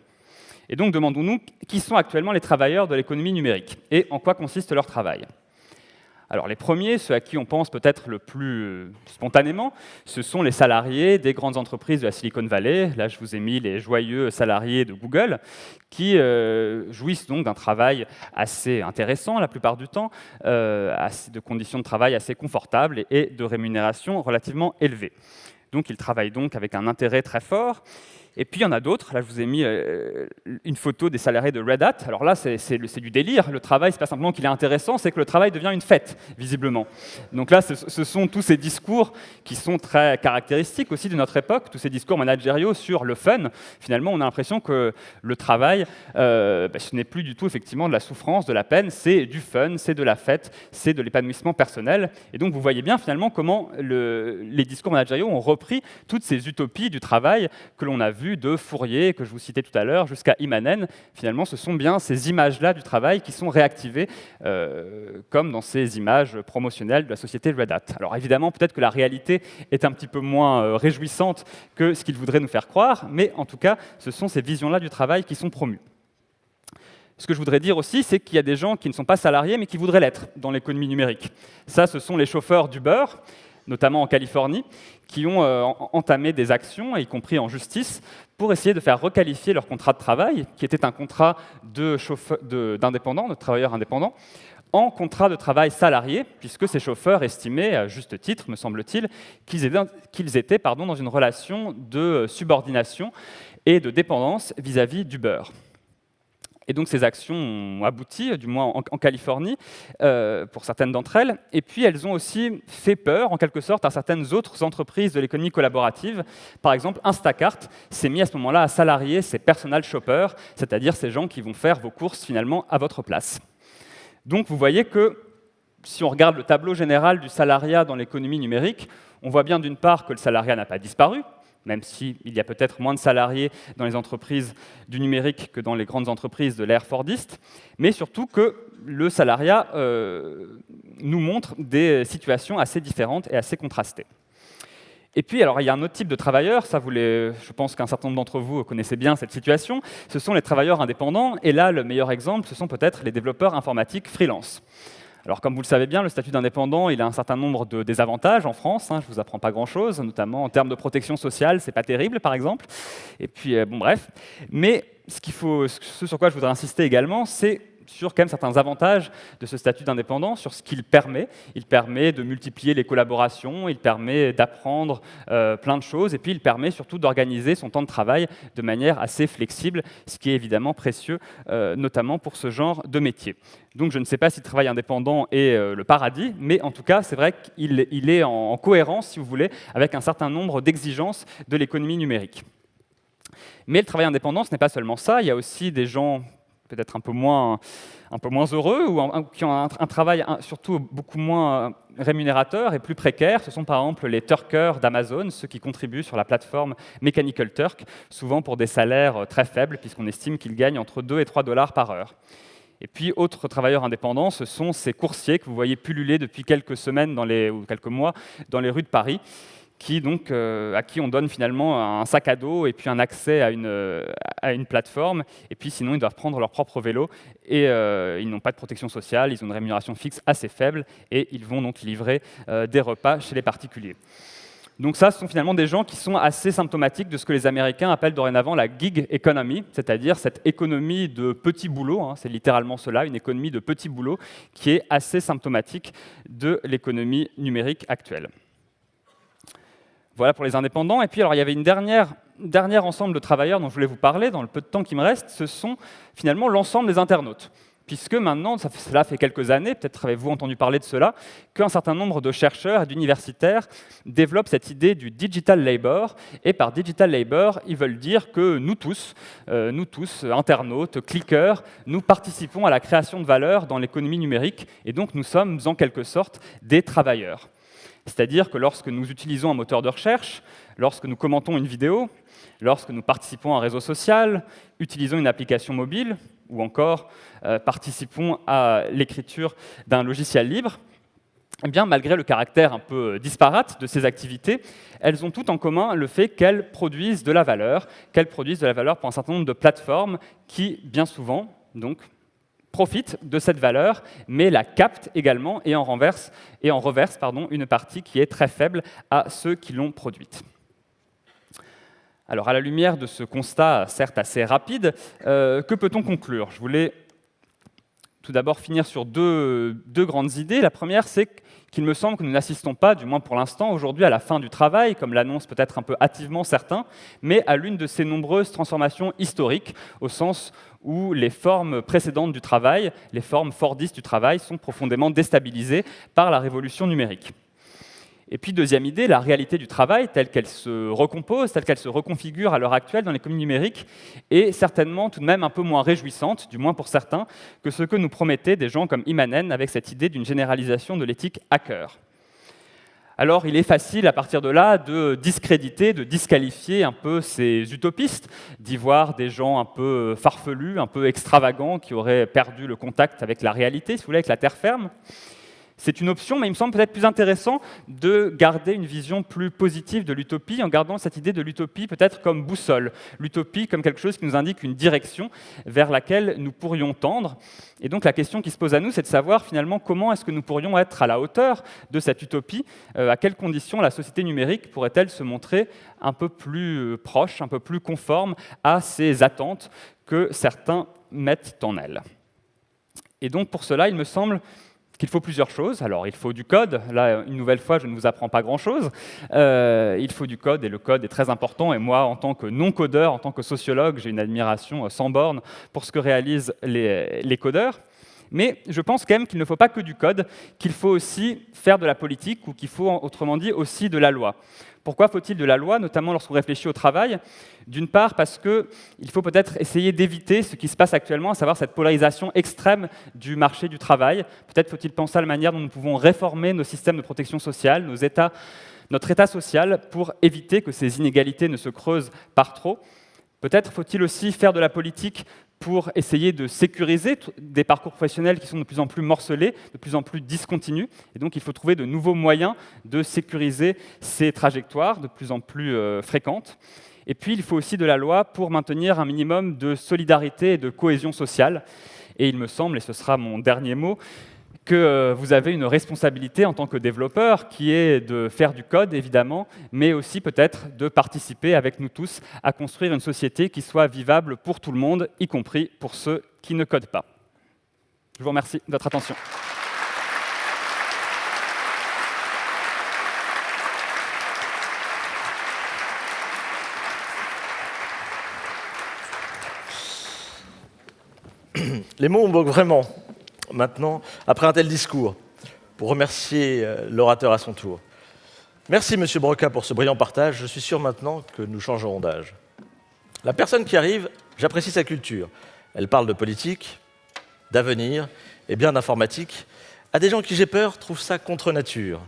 Et donc demandons-nous qui sont actuellement les travailleurs de l'économie numérique et en quoi consiste leur travail. Alors les premiers, ceux à qui on pense peut-être le plus spontanément, ce sont les salariés des grandes entreprises de la Silicon Valley. Là, je vous ai mis les joyeux salariés de Google, qui jouissent donc d'un travail assez intéressant la plupart du temps, de conditions de travail assez confortables et de rémunération relativement élevée. Donc ils travaillent donc avec un intérêt très fort. Et puis il y en a d'autres, là je vous ai mis une photo des salariés de Red Hat. Alors là c'est du délire, le travail c'est pas simplement qu'il est intéressant, c'est que le travail devient une fête, visiblement. Donc là ce sont tous ces discours qui sont très caractéristiques aussi de notre époque, tous ces discours managériaux sur le fun. Finalement on a l'impression que le travail, ce n'est plus du tout effectivement de la souffrance, de la peine, c'est du fun, c'est de la fête, c'est de l'épanouissement personnel. Et donc vous voyez bien finalement comment les discours managériaux ont repris toutes ces utopies du travail que l'on a vues de Fourier, que je vous citais tout à l'heure, jusqu'à Imanen. Finalement, ce sont bien ces images-là du travail qui sont réactivées, comme dans ces images promotionnelles de la société Red Hat. Alors évidemment, peut-être que la réalité est un petit peu moins réjouissante que ce qu'ils voudraient nous faire croire, mais en tout cas, ce sont ces visions-là du travail qui sont promues. Ce que je voudrais dire aussi, c'est qu'il y a des gens qui ne sont pas salariés, mais qui voudraient l'être dans l'économie numérique. Ça, ce sont les chauffeurs d'Uber, notamment en Californie, qui ont entamé des actions, y compris en justice, pour essayer de faire requalifier leur contrat de travail, qui était un contrat d'indépendant, de travailleur indépendant, en contrat de travail salarié, puisque ces chauffeurs estimaient, à juste titre, me semble-t-il, qu'ils étaient dans une relation de subordination et de dépendance vis-à-vis d'Uber. Et donc ces actions ont abouti, du moins en Californie, pour certaines d'entre elles. Et puis elles ont aussi fait peur, en quelque sorte, à certaines autres entreprises de l'économie collaborative. Par exemple, Instacart s'est mis à ce moment-là à salarier ses personal shoppers, c'est-à-dire ces gens qui vont faire vos courses finalement à votre place. Donc vous voyez que si on regarde le tableau général du salariat dans l'économie numérique, on voit bien d'une part que le salariat n'a pas disparu, même s'il y a peut-être moins de salariés dans les entreprises du numérique que dans les grandes entreprises de l'ère fordiste, mais surtout que le salariat nous montre des situations assez différentes et assez contrastées. Et puis, alors, il y a un autre type de travailleurs, je pense qu'un certain nombre d'entre vous connaissez bien cette situation, ce sont les travailleurs indépendants, et là, le meilleur exemple, ce sont peut-être les développeurs informatiques freelance. Alors, comme vous le savez bien, le statut d'indépendant, il a un certain nombre de désavantages en France. Je ne vous apprends pas grand-chose, notamment en termes de protection sociale, c'est pas terrible, par exemple. Et puis, bref. Mais ce sur quoi je voudrais insister également, c'est sur quand même certains avantages de ce statut d'indépendant, sur ce qu'il permet. Il permet de multiplier les collaborations, il permet d'apprendre plein de choses, et puis il permet surtout d'organiser son temps de travail de manière assez flexible, ce qui est évidemment précieux, notamment pour ce genre de métier. Donc je ne sais pas si le travail indépendant est le paradis, mais en tout cas, c'est vrai qu'il est en cohérence, si vous voulez, avec un certain nombre d'exigences de l'économie numérique. Mais le travail indépendant, ce n'est pas seulement ça, il y a aussi des gens peut-être un peu moins heureux, ou qui ont un travail surtout beaucoup moins rémunérateur et plus précaire. Ce sont par exemple les Turkers d'Amazon, ceux qui contribuent sur la plateforme Mechanical Turk, souvent pour des salaires très faibles, puisqu'on estime qu'ils gagnent entre 2 et 3 $ par heure. Et puis, autres travailleurs indépendants, ce sont ces coursiers que vous voyez pulluler depuis quelques semaines ou quelques mois dans les rues de Paris, à qui on donne finalement un sac à dos et puis un accès à une plateforme. Et puis sinon, ils doivent prendre leur propre vélo et ils n'ont pas de protection sociale, ils ont une rémunération fixe assez faible et ils vont donc livrer des repas chez les particuliers. Donc ça, ce sont finalement des gens qui sont assez symptomatiques de ce que les Américains appellent dorénavant la gig economy, c'est-à-dire cette économie de petits boulots, c'est littéralement cela, une économie de petits boulots qui est assez symptomatique de l'économie numérique actuelle. Voilà pour les indépendants. Et puis, alors, il y avait une dernière ensemble de travailleurs dont je voulais vous parler dans le peu de temps qui me reste. Ce sont finalement l'ensemble des internautes. Puisque maintenant, cela fait quelques années, peut-être avez-vous entendu parler de cela, qu'un certain nombre de chercheurs et d'universitaires développent cette idée du digital labor. Et par digital labor, ils veulent dire que nous tous, internautes, cliqueurs, nous participons à la création de valeur dans l'économie numérique. Et donc, nous sommes en quelque sorte des travailleurs. C'est-à-dire que lorsque nous utilisons un moteur de recherche, lorsque nous commentons une vidéo, lorsque nous participons à un réseau social, utilisons une application mobile, ou encore participons à l'écriture d'un logiciel libre, eh bien, malgré le caractère un peu disparate de ces activités, elles ont toutes en commun le fait qu'elles produisent de la valeur pour un certain nombre de plateformes qui, bien souvent, donc, profitent de cette valeur, mais la captent également et en reversent une partie qui est très faible à ceux qui l'ont produite. Alors, à la lumière de ce constat, certes assez rapide, que peut-on conclure ? Je voulais tout d'abord finir sur deux grandes idées. La première, c'est qu'il me semble que nous n'assistons pas, du moins pour l'instant, aujourd'hui à la fin du travail, comme l'annoncent peut-être un peu hâtivement certains, mais à l'une de ces nombreuses transformations historiques, au sens où les formes précédentes du travail, les formes fordistes du travail, sont profondément déstabilisées par la révolution numérique. Et puis, deuxième idée, la réalité du travail, telle qu'elle se recompose, telle qu'elle se reconfigure à l'heure actuelle dans l'économie numérique, est certainement tout de même un peu moins réjouissante, du moins pour certains, que ce que nous promettaient des gens comme Immanen avec cette idée d'une généralisation de l'éthique hacker. Alors, il est facile, à partir de là, de discréditer, de disqualifier un peu ces utopistes, d'y voir des gens un peu farfelus, un peu extravagants, qui auraient perdu le contact avec la réalité, si vous voulez, avec la terre ferme. C'est une option, mais il me semble peut-être plus intéressant de garder une vision plus positive de l'utopie, en gardant cette idée de l'utopie peut-être comme boussole, l'utopie comme quelque chose qui nous indique une direction vers laquelle nous pourrions tendre. Et donc la question qui se pose à nous, c'est de savoir finalement comment est-ce que nous pourrions être à la hauteur de cette utopie, à quelles conditions la société numérique pourrait-elle se montrer un peu plus proche, un peu plus conforme à ces attentes que certains mettent en elle. Et donc pour cela, il me semble qu'il faut plusieurs choses. Alors, il faut du code. Là, une nouvelle fois, je ne vous apprends pas grand-chose. Il faut du code, et le code est très important. Et moi, en tant que non-codeur, en tant que sociologue, j'ai une admiration sans borne pour ce que réalisent les codeurs. Mais je pense quand même qu'il ne faut pas que du code, qu'il faut aussi faire de la politique, ou qu'il faut, autrement dit, aussi de la loi. Pourquoi faut-il de la loi, notamment lorsqu'on réfléchit au travail? D'une part, parce qu'il faut peut-être essayer d'éviter ce qui se passe actuellement, à savoir cette polarisation extrême du marché du travail. Peut-être faut-il penser à la manière dont nous pouvons réformer nos systèmes de protection sociale, notre état social, pour éviter que ces inégalités ne se creusent par trop. Peut-être faut-il aussi faire de la politique pour essayer de sécuriser des parcours professionnels qui sont de plus en plus morcelés, de plus en plus discontinus. Et donc, il faut trouver de nouveaux moyens de sécuriser ces trajectoires de plus en plus fréquentes. Et puis, il faut aussi de la loi pour maintenir un minimum de solidarité et de cohésion sociale. Et il me semble, et ce sera mon dernier mot, que vous avez une responsabilité en tant que développeur qui est de faire du code, évidemment, mais aussi peut-être de participer avec nous tous à construire une société qui soit vivable pour tout le monde, y compris pour ceux qui ne codent pas. Je vous remercie de votre attention. Les mots me manquent vraiment, maintenant, après un tel discours, pour remercier l'orateur à son tour. Merci, Monsieur Broca, pour ce brillant partage. Je suis sûr maintenant que nous changerons d'âge. La personne qui arrive, j'apprécie sa culture. Elle parle de politique, d'avenir et bien d'informatique. À des gens qui, j'ai peur, trouvent ça contre nature.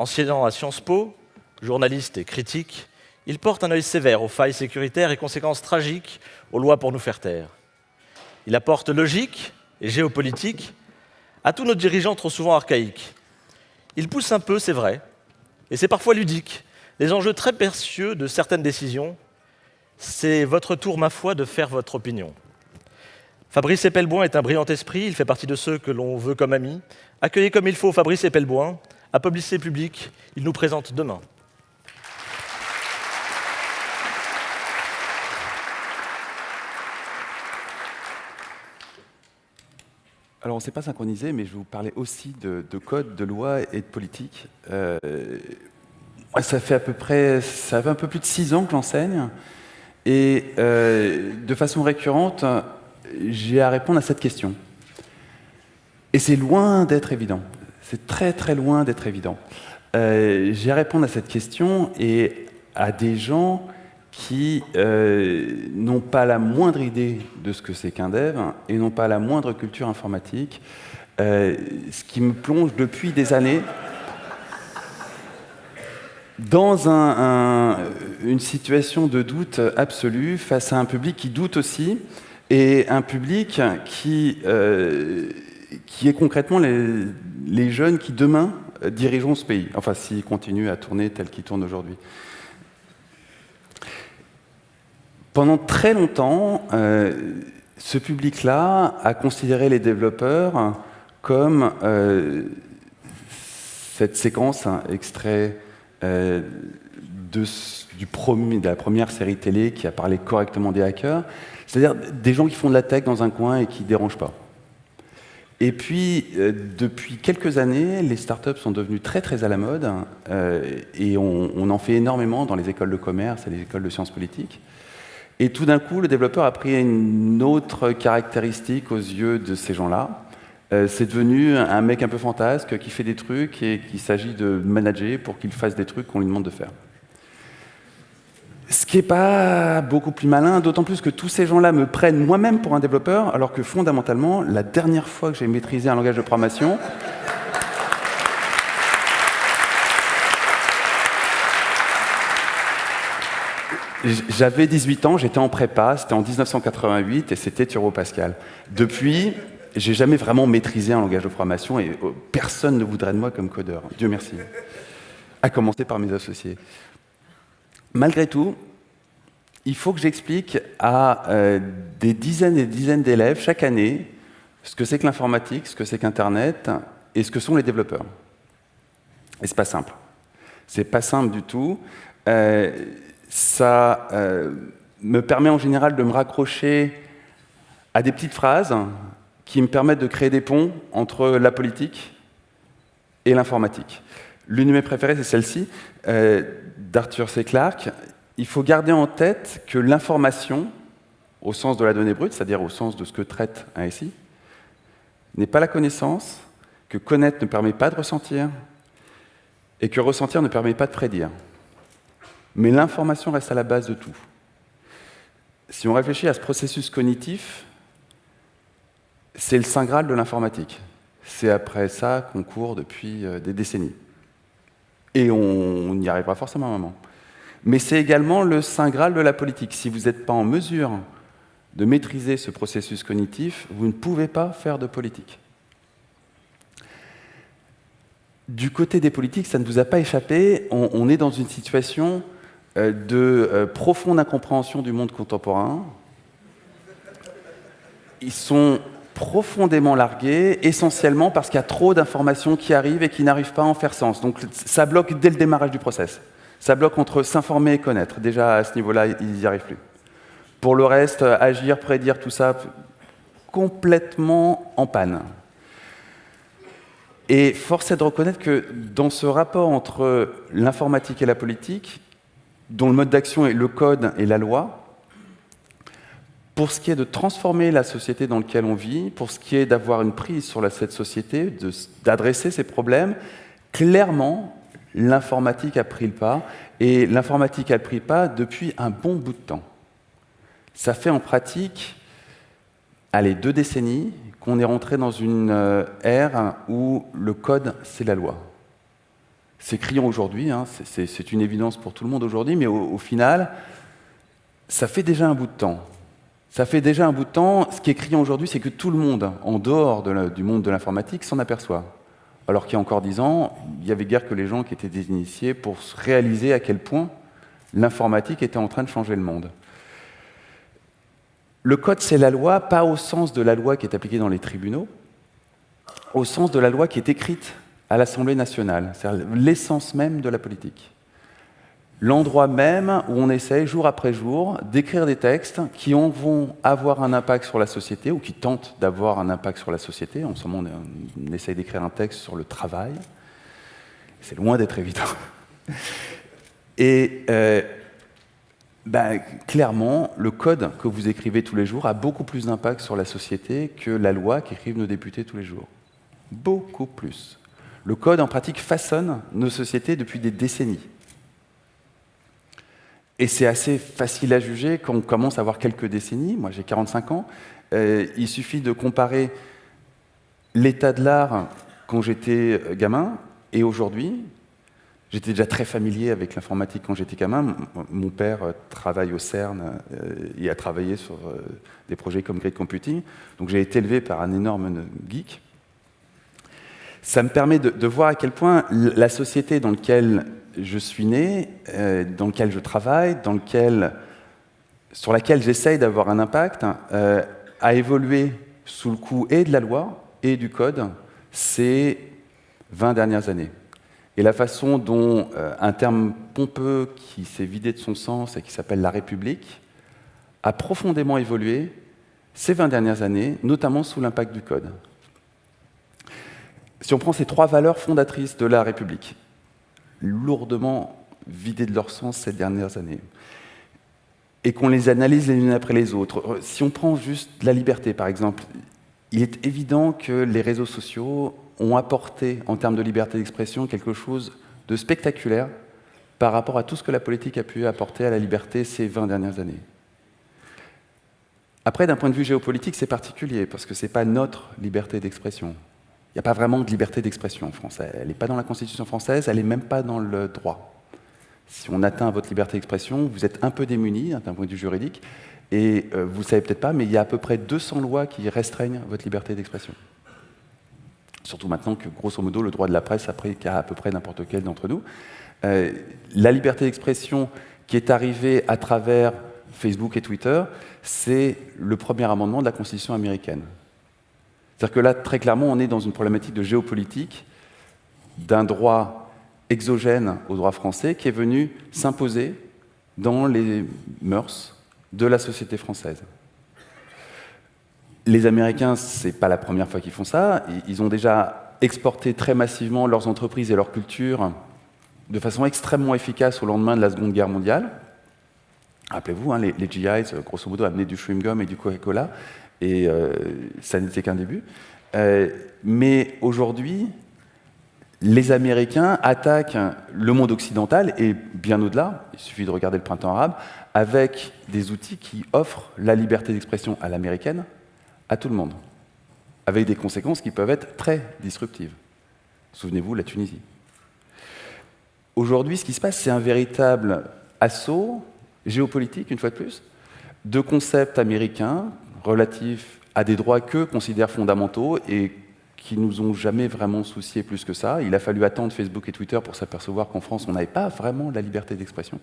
Enseignant à Sciences Po, journaliste et critique, il porte un œil sévère aux failles sécuritaires et conséquences tragiques aux lois pour nous faire taire. Il apporte logique et géopolitique à tous nos dirigeants trop souvent archaïques. Il pousse un peu, c'est vrai, et c'est parfois ludique, les enjeux très précieux de certaines décisions. C'est votre tour, ma foi, de faire votre opinion. Fabrice Epelboin est un brillant esprit, il fait partie de ceux que l'on veut comme amis. Accueillez comme il faut Fabrice Epelboin, applaudissez public, il nous présente demain. Alors, on ne s'est pas synchronisé, mais je vais vous parler aussi de code, de loi et de politique. Ça fait un peu plus de 6 ans que j'enseigne, et de façon récurrente, j'ai à répondre à cette question. Et c'est loin d'être évident. C'est très très loin d'être évident. J'ai à répondre à cette question et à des gens qui n'ont pas la moindre idée de ce que c'est qu'un dev et n'ont pas la moindre culture informatique, ce qui me plonge depuis des années dans une situation de doute absolu face à un public qui doute aussi, et un public qui est concrètement les jeunes qui demain dirigeront ce pays, enfin s'ils continuent à tourner tel qu'ils tournent aujourd'hui. Pendant très longtemps, ce public-là a considéré les développeurs comme cette séquence extrait de la première série télé qui a parlé correctement des hackers, c'est-à-dire des gens qui font de la tech dans un coin et qui ne dérangent pas. Et puis, depuis quelques années, les startups sont devenues très très à la mode, et on en fait énormément dans les écoles de commerce et les écoles de sciences politiques. Et tout d'un coup, le développeur a pris une autre caractéristique aux yeux de ces gens-là. C'est devenu un mec un peu fantasque qui fait des trucs et qu'il s'agit de manager pour qu'il fasse des trucs qu'on lui demande de faire. Ce qui n'est pas beaucoup plus malin, d'autant plus que tous ces gens-là me prennent moi-même pour un développeur, alors que fondamentalement, la dernière fois que j'ai maîtrisé un langage de programmation, j'avais 18 ans, j'étais en prépa, c'était en 1988 et c'était Turbo Pascal. Depuis, j'ai jamais vraiment maîtrisé un langage de programmation et personne ne voudrait de moi comme codeur. Dieu merci. À commencer par mes associés. Malgré tout, il faut que j'explique à des dizaines et des dizaines d'élèves chaque année ce que c'est que l'informatique, ce que c'est qu'Internet et ce que sont les développeurs. Et c'est pas simple. C'est pas simple du tout. Ça me permet en général de me raccrocher à des petites phrases qui me permettent de créer des ponts entre la politique et l'informatique. L'une de mes préférées, c'est celle-ci, d'Arthur C. Clarke. Il faut garder en tête que l'information, au sens de la donnée brute, c'est-à-dire au sens de ce que traite un SI, n'est pas la connaissance, que connaître ne permet pas de ressentir, et que ressentir ne permet pas de prédire. Mais l'information reste à la base de tout. Si on réfléchit à ce processus cognitif, c'est le saint graal de l'informatique. C'est après ça qu'on court depuis des décennies. Et on y arrivera forcément à un moment. Mais c'est également le saint graal de la politique. Si vous n'êtes pas en mesure de maîtriser ce processus cognitif, vous ne pouvez pas faire de politique. Du côté des politiques, ça ne vous a pas échappé, on est dans une situation de profonde incompréhension du monde contemporain. Ils sont profondément largués, essentiellement parce qu'il y a trop d'informations qui arrivent et qui n'arrivent pas à en faire sens. Donc ça bloque dès le démarrage du process. Ça bloque entre s'informer et connaître. Déjà, à ce niveau-là, ils n'y arrivent plus. Pour le reste, agir, prédire, tout ça, complètement en panne. Et force est de reconnaître que dans ce rapport entre l'informatique et la politique, dont le mode d'action est le code et la loi, pour ce qui est de transformer la société dans laquelle on vit, pour ce qui est d'avoir une prise sur cette société, d'adresser ces problèmes, clairement, l'informatique a pris le pas, et l'informatique a pris le pas depuis un bon bout de temps. Ça fait en pratique, 2 décennies, qu'on est rentré dans une ère où le code, c'est la loi. C'est criant aujourd'hui, hein, c'est une évidence pour tout le monde aujourd'hui, mais au final, ça fait déjà un bout de temps. Ça fait déjà un bout de temps. Ce qui est criant aujourd'hui, c'est que tout le monde, en dehors du monde de l'informatique, s'en aperçoit. Alors qu'il y a encore 10 ans, il n'y avait guère que les gens qui étaient des initiés pour réaliser à quel point l'informatique était en train de changer le monde. Le code, c'est la loi, pas au sens de la loi qui est appliquée dans les tribunaux, au sens de la loi qui est écrite à l'Assemblée nationale, c'est-à-dire l'essence même de la politique. L'endroit même où on essaye, jour après jour, d'écrire des textes qui vont avoir un impact sur la société, ou qui tentent d'avoir un impact sur la société. En ce moment, on essaye d'écrire un texte sur le travail. C'est loin d'être évident. Et clairement, le code que vous écrivez tous les jours a beaucoup plus d'impact sur la société que la loi qu'écrivent nos députés tous les jours. Beaucoup plus. Le code, en pratique, façonne nos sociétés depuis des décennies. Et c'est assez facile à juger quand on commence à avoir quelques décennies. Moi, j'ai 45 ans. Il suffit de comparer l'état de l'art quand j'étais gamin et aujourd'hui. J'étais déjà très familier avec l'informatique quand j'étais gamin. Mon père travaille au CERN et a travaillé sur des projets comme Grid Computing. Donc j'ai été élevé par un énorme geek. Ça me permet de voir à quel point la société dans laquelle je suis né, dans laquelle je travaille, sur laquelle j'essaye d'avoir un impact, a évolué sous le coup et de la loi et du code ces 20 dernières années. Et la façon dont un terme pompeux qui s'est vidé de son sens et qui s'appelle la République a profondément évolué ces 20 dernières années, notamment sous l'impact du code. Si on prend ces 3 valeurs fondatrices de la République, lourdement vidées de leur sens ces dernières années, et qu'on les analyse les unes après les autres. Si on prend juste la liberté, par exemple, il est évident que les réseaux sociaux ont apporté, en termes de liberté d'expression, quelque chose de spectaculaire par rapport à tout ce que la politique a pu apporter à la liberté ces 20 dernières années. Après, d'un point de vue géopolitique, c'est particulier, parce que ce n'est pas notre liberté d'expression. Il n'y a pas vraiment de liberté d'expression en France. Elle n'est pas dans la Constitution française, elle n'est même pas dans le droit. Si on atteint votre liberté d'expression, vous êtes un peu démuni d'un point de vue juridique, et vous ne le savez peut-être pas, mais il y a à peu près 200 lois qui restreignent votre liberté d'expression. Surtout maintenant que, grosso modo, le droit de la presse a pris qu'à peu près n'importe quel d'entre nous. La liberté d'expression qui est arrivée à travers Facebook et Twitter, c'est le premier amendement de la Constitution américaine. C'est-à-dire que là, très clairement, on est dans une problématique de géopolitique, d'un droit exogène au droit français qui est venu s'imposer dans les mœurs de la société française. Les Américains, ce n'est pas la première fois qu'ils font ça. Ils ont déjà exporté très massivement leurs entreprises et leur culture de façon extrêmement efficace au lendemain de la Seconde Guerre mondiale. Rappelez-vous, hein, les GIs, grosso modo, amenaient du chewing gum et du Coca-Cola, et ça n'était qu'un début. Mais aujourd'hui, les Américains attaquent le monde occidental, et bien au-delà, il suffit de regarder le printemps arabe, avec des outils qui offrent la liberté d'expression à l'américaine, à tout le monde, avec des conséquences qui peuvent être très disruptives. Souvenez-vous, la Tunisie. Aujourd'hui, ce qui se passe, c'est un véritable assaut géopolitique, une fois de plus, de concepts américains relatifs à des droits qu'eux considèrent fondamentaux et qui nous ont jamais vraiment souciés plus que ça. Il a fallu attendre Facebook et Twitter pour s'apercevoir qu'en France, on n'avait pas vraiment la liberté d'expression.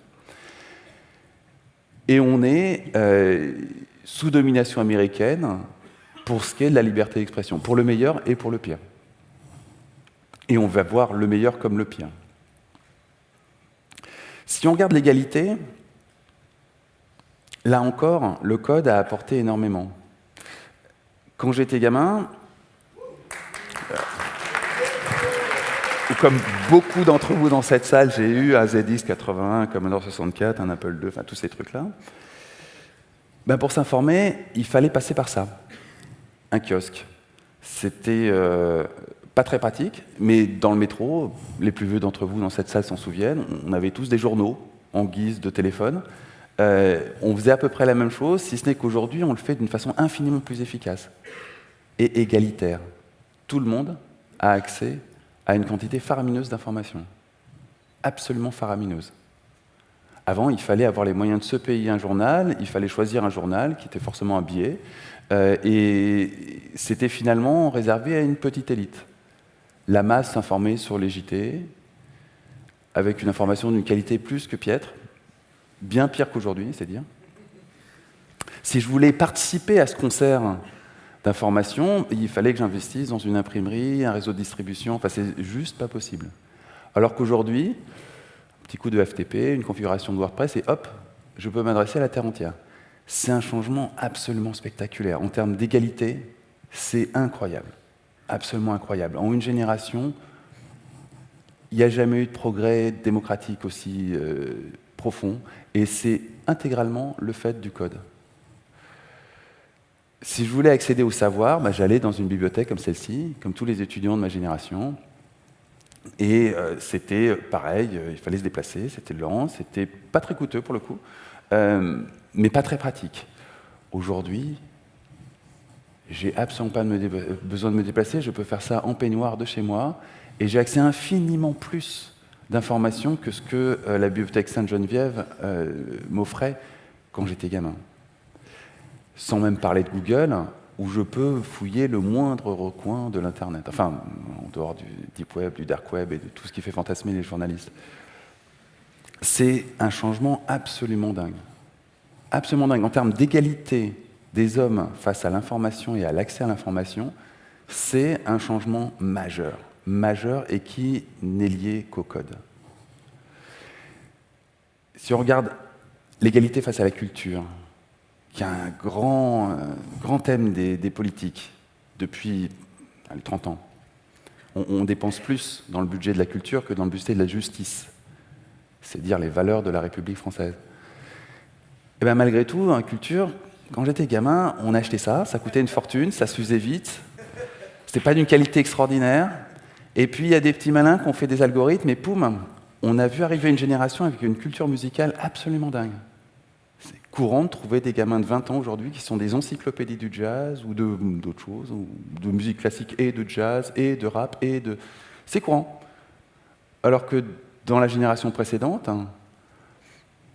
Et on est sous domination américaine pour ce qui est de la liberté d'expression, pour le meilleur et pour le pire. Et on va voir le meilleur comme le pire. Si on regarde l'égalité, là encore, le code a apporté énormément. Quand j'étais gamin, comme beaucoup d'entre vous dans cette salle, j'ai eu un ZX81, un Commodore 64, un Apple II, enfin tous ces trucs-là. Ben pour s'informer, il fallait passer par ça, un kiosque. C'était pas très pratique, mais dans le métro, les plus vieux d'entre vous dans cette salle s'en souviennent, on avait tous des journaux en guise de téléphone. On faisait à peu près la même chose, si ce n'est qu'aujourd'hui, on le fait d'une façon infiniment plus efficace et égalitaire. Tout le monde a accès à une quantité faramineuse d'informations. Absolument faramineuse. Avant, il fallait avoir les moyens de se payer un journal, il fallait choisir un journal qui était forcément un billet, et c'était finalement réservé à une petite élite. La masse s'informait sur les JT, avec une information d'une qualité plus que piètre, bien pire qu'aujourd'hui, c'est dire. Si je voulais participer à ce concert d'information, il fallait que j'investisse dans une imprimerie, un réseau de distribution, enfin c'est juste pas possible. Alors qu'aujourd'hui, un petit coup de FTP, une configuration de WordPress, et hop, je peux m'adresser à la terre entière. C'est un changement absolument spectaculaire. En termes d'égalité, c'est incroyable. Absolument incroyable. En une génération, il n'y a jamais eu de progrès démocratique aussi profond, et c'est intégralement le fait du code. Si je voulais accéder au savoir, bah, j'allais dans une bibliothèque comme celle-ci, comme tous les étudiants de ma génération, et c'était pareil, il fallait se déplacer, c'était lent, c'était pas très coûteux pour le coup, mais pas très pratique. Aujourd'hui, j'ai absolument pas besoin de me déplacer, je peux faire ça en peignoir de chez moi, et j'ai accès à infiniment plus d'informations que ce que la bibliothèque Sainte-Geneviève m'offrait quand j'étais gamin. Sans même parler de Google, où je peux fouiller le moindre recoin de l'Internet. Enfin, en dehors du Deep Web, du Dark Web et de tout ce qui fait fantasmer les journalistes. C'est un changement absolument dingue. Absolument dingue. En termes d'égalité des hommes face à l'information et à l'accès à l'information, c'est un changement majeur. Majeur et qui n'est lié qu'au code. Si on regarde l'égalité face à la culture, qui est un grand thème des politiques depuis 30 ans. On dépense plus dans le budget de la culture que dans le budget de la justice. C'est dire les valeurs de la République française. Et bien malgré tout, en culture, quand j'étais gamin, on achetait ça coûtait une fortune, ça s'usait vite, c'était pas d'une qualité extraordinaire, et puis il y a des petits malins qui ont fait des algorithmes, et poum, on a vu arriver une génération avec une culture musicale absolument dingue. C'est courant de trouver des gamins de 20 ans aujourd'hui qui sont des encyclopédies du jazz ou d'autres choses, ou de musique classique et de jazz et de rap et de... C'est courant. Alors que dans la génération précédente,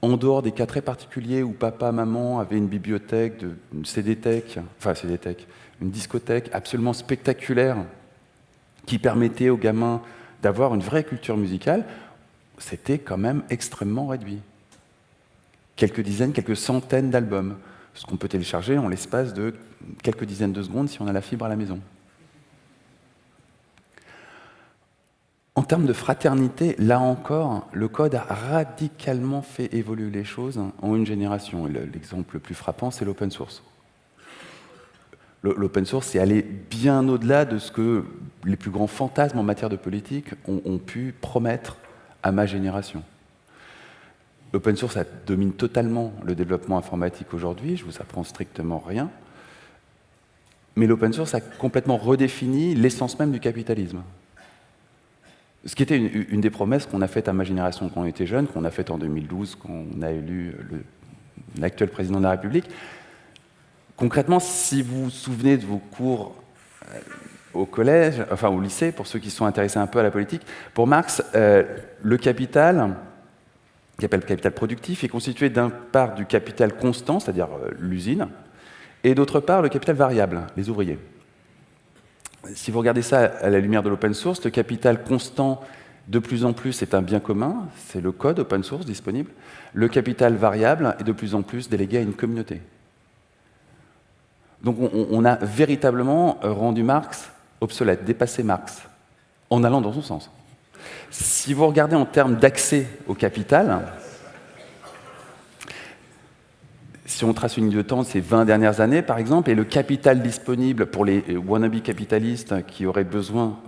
en dehors des cas très particuliers où papa, maman avaient une bibliothèque, une CD-tech, une discothèque absolument spectaculaire qui permettait aux gamins d'avoir une vraie culture musicale, c'était quand même extrêmement réduit. Quelques dizaines, quelques centaines d'albums, ce qu'on peut télécharger en l'espace de quelques dizaines de secondes si on a la fibre à la maison. En termes de fraternité, là encore, le code a radicalement fait évoluer les choses en une génération. L'exemple le plus frappant, c'est l'open source. L'open source, c'est aller bien au-delà de ce que les plus grands fantasmes en matière de politique ont pu promettre à ma génération. L'open source, ça domine totalement le développement informatique aujourd'hui, je vous apprends strictement rien. Mais l'open source a complètement redéfini l'essence même du capitalisme. Ce qui était une des promesses qu'on a faites à ma génération quand on était jeune, qu'on a faites en 2012, quand on a élu l'actuel président de la République. Concrètement, si vous vous souvenez de vos cours au collège, enfin au lycée, pour ceux qui sont intéressés un peu à la politique, pour Marx, le capital, qui appelle le capital productif, est constitué d'un part du capital constant, c'est-à-dire l'usine, et d'autre part le capital variable, les ouvriers. Si vous regardez ça à la lumière de l'open source, le capital constant, de plus en plus, est un bien commun, c'est le code open source disponible. Le capital variable est de plus en plus délégué à une communauté. Donc on a véritablement rendu Marx obsolète, dépassé Marx, en allant dans son sens. Si vous regardez en termes d'accès au capital, si on trace une ligne de temps de ces 20 dernières années, par exemple, et le capital disponible pour les wannabe capitalistes qui auraient besoin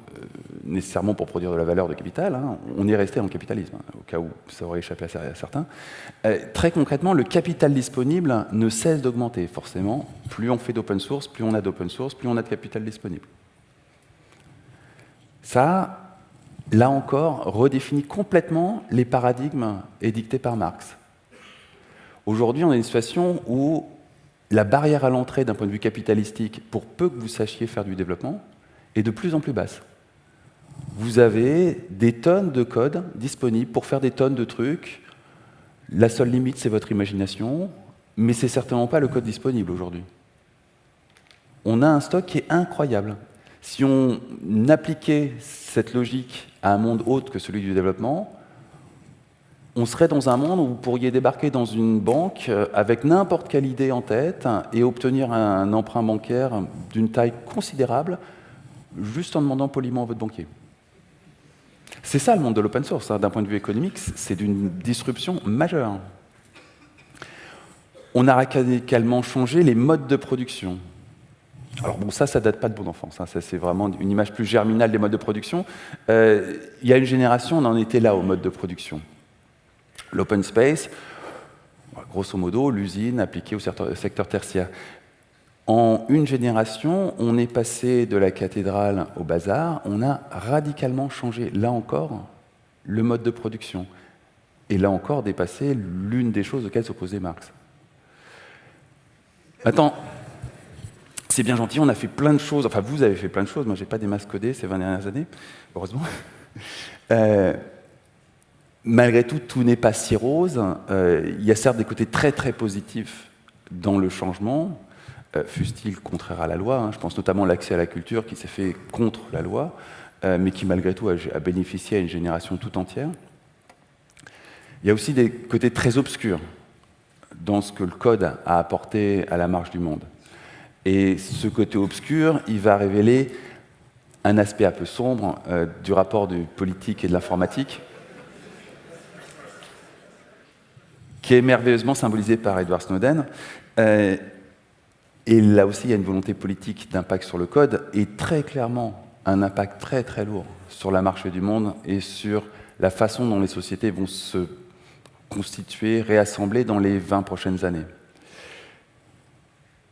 nécessairement pour produire de la valeur de capital, on est resté en capitalisme, au cas où ça aurait échappé à certains. Très concrètement, le capital disponible ne cesse d'augmenter, forcément. Plus on fait d'open source, plus on a d'open source, plus on a de capital disponible. Ça, là encore, redéfinit complètement les paradigmes édictés par Marx. Aujourd'hui, on a une situation où la barrière à l'entrée d'un point de vue capitalistique, pour peu que vous sachiez faire du développement, est de plus en plus basse. Vous avez des tonnes de code disponibles pour faire des tonnes de trucs. La seule limite, c'est votre imagination, mais c'est certainement pas le code disponible aujourd'hui. On a un stock qui est incroyable. Si on appliquait cette logique à un monde autre que celui du développement, on serait dans un monde où vous pourriez débarquer dans une banque avec n'importe quelle idée en tête et obtenir un emprunt bancaire d'une taille considérable juste en demandant poliment à votre banquier. C'est ça le monde de l'open source, d'un point de vue économique, c'est d'une disruption majeure. On a radicalement changé les modes de production. Alors bon, ça date pas de bon enfance, ça c'est vraiment une image plus germinale des modes de production. Il y a une génération, on en était là au mode de production. L'open space, grosso modo, l'usine appliquée au secteur tertiaire. En une génération, on est passé de la cathédrale au bazar, on a radicalement changé, là encore, le mode de production. Et là encore, dépassé l'une des choses auxquelles s'opposait Marx. Attends, c'est bien gentil, on a fait plein de choses, enfin vous avez fait plein de choses, moi j'ai pas des masses codées ces 20 dernières années, heureusement. Malgré tout, tout n'est pas si rose. Il y a certes des côtés très très positifs dans le changement, fût-il contraire à la loi. Je pense notamment à l'accès à la culture qui s'est fait contre la loi, mais qui malgré tout a bénéficié à une génération tout entière. Il y a aussi des côtés très obscurs dans ce que le code a apporté à la marche du monde. Et ce côté obscur, il va révéler un aspect un peu sombre du rapport du politique et de l'informatique, qui est merveilleusement symbolisé par Edward Snowden. Et là aussi, il y a une volonté politique d'impact sur le code, et très clairement un impact très très lourd sur la marche du monde et sur la façon dont les sociétés vont se constituer, réassembler dans les 20 prochaines années.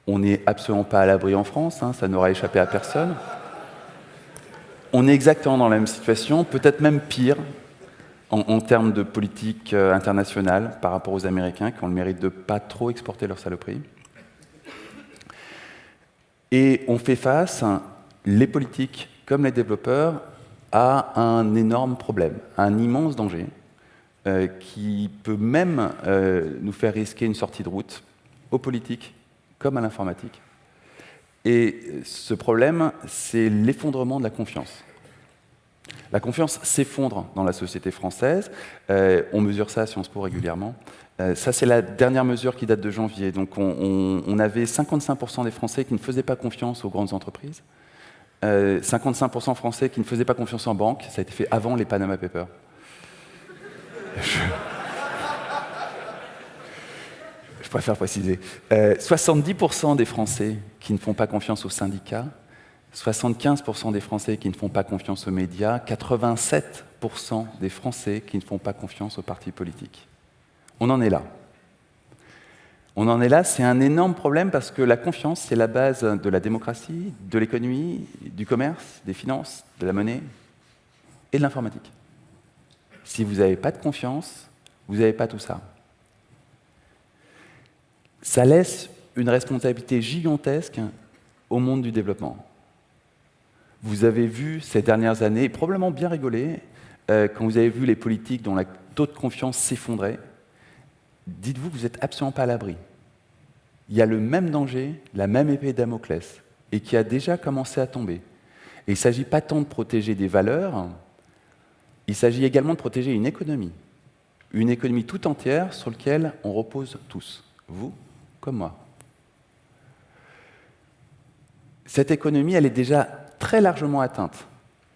On n'est absolument pas à l'abri en France, ça n'aura échappé à personne. On est exactement dans la même situation, peut-être même pire, en termes de politique internationale par rapport aux Américains qui ont le mérite de ne pas trop exporter leurs saloperies. Et on fait face, les politiques comme les développeurs, à un énorme problème, à un immense danger qui peut même nous faire risquer une sortie de route aux politiques comme à l'informatique. Et ce problème, c'est l'effondrement de la confiance. La confiance s'effondre dans la société française. On mesure ça à Sciences Po régulièrement. Ça, c'est la dernière mesure qui date de janvier. Donc, on avait 55% des Français qui ne faisaient pas confiance aux grandes entreprises. 55% Français qui ne faisaient pas confiance en banque. Ça a été fait avant les Panama Papers. Je préfère préciser. 70% des Français qui ne font pas confiance aux syndicats, 75% des Français qui ne font pas confiance aux médias, 87% des Français qui ne font pas confiance aux partis politiques. On en est là. On en est là, c'est un énorme problème parce que la confiance, c'est la base de la démocratie, de l'économie, du commerce, des finances, de la monnaie et de l'informatique. Si vous n'avez pas de confiance, vous n'avez pas tout ça. Ça laisse une responsabilité gigantesque au monde du développement. Vous avez vu ces dernières années, probablement bien rigolé, quand vous avez vu les politiques dont le taux de confiance s'effondrait, dites-vous que vous n'êtes absolument pas à l'abri. Il y a le même danger, la même épée de Damoclès, et qui a déjà commencé à tomber. Et il ne s'agit pas tant de protéger des valeurs, il s'agit également de protéger une économie tout entière sur laquelle on repose tous, vous comme moi. Cette économie, elle est déjà très largement atteinte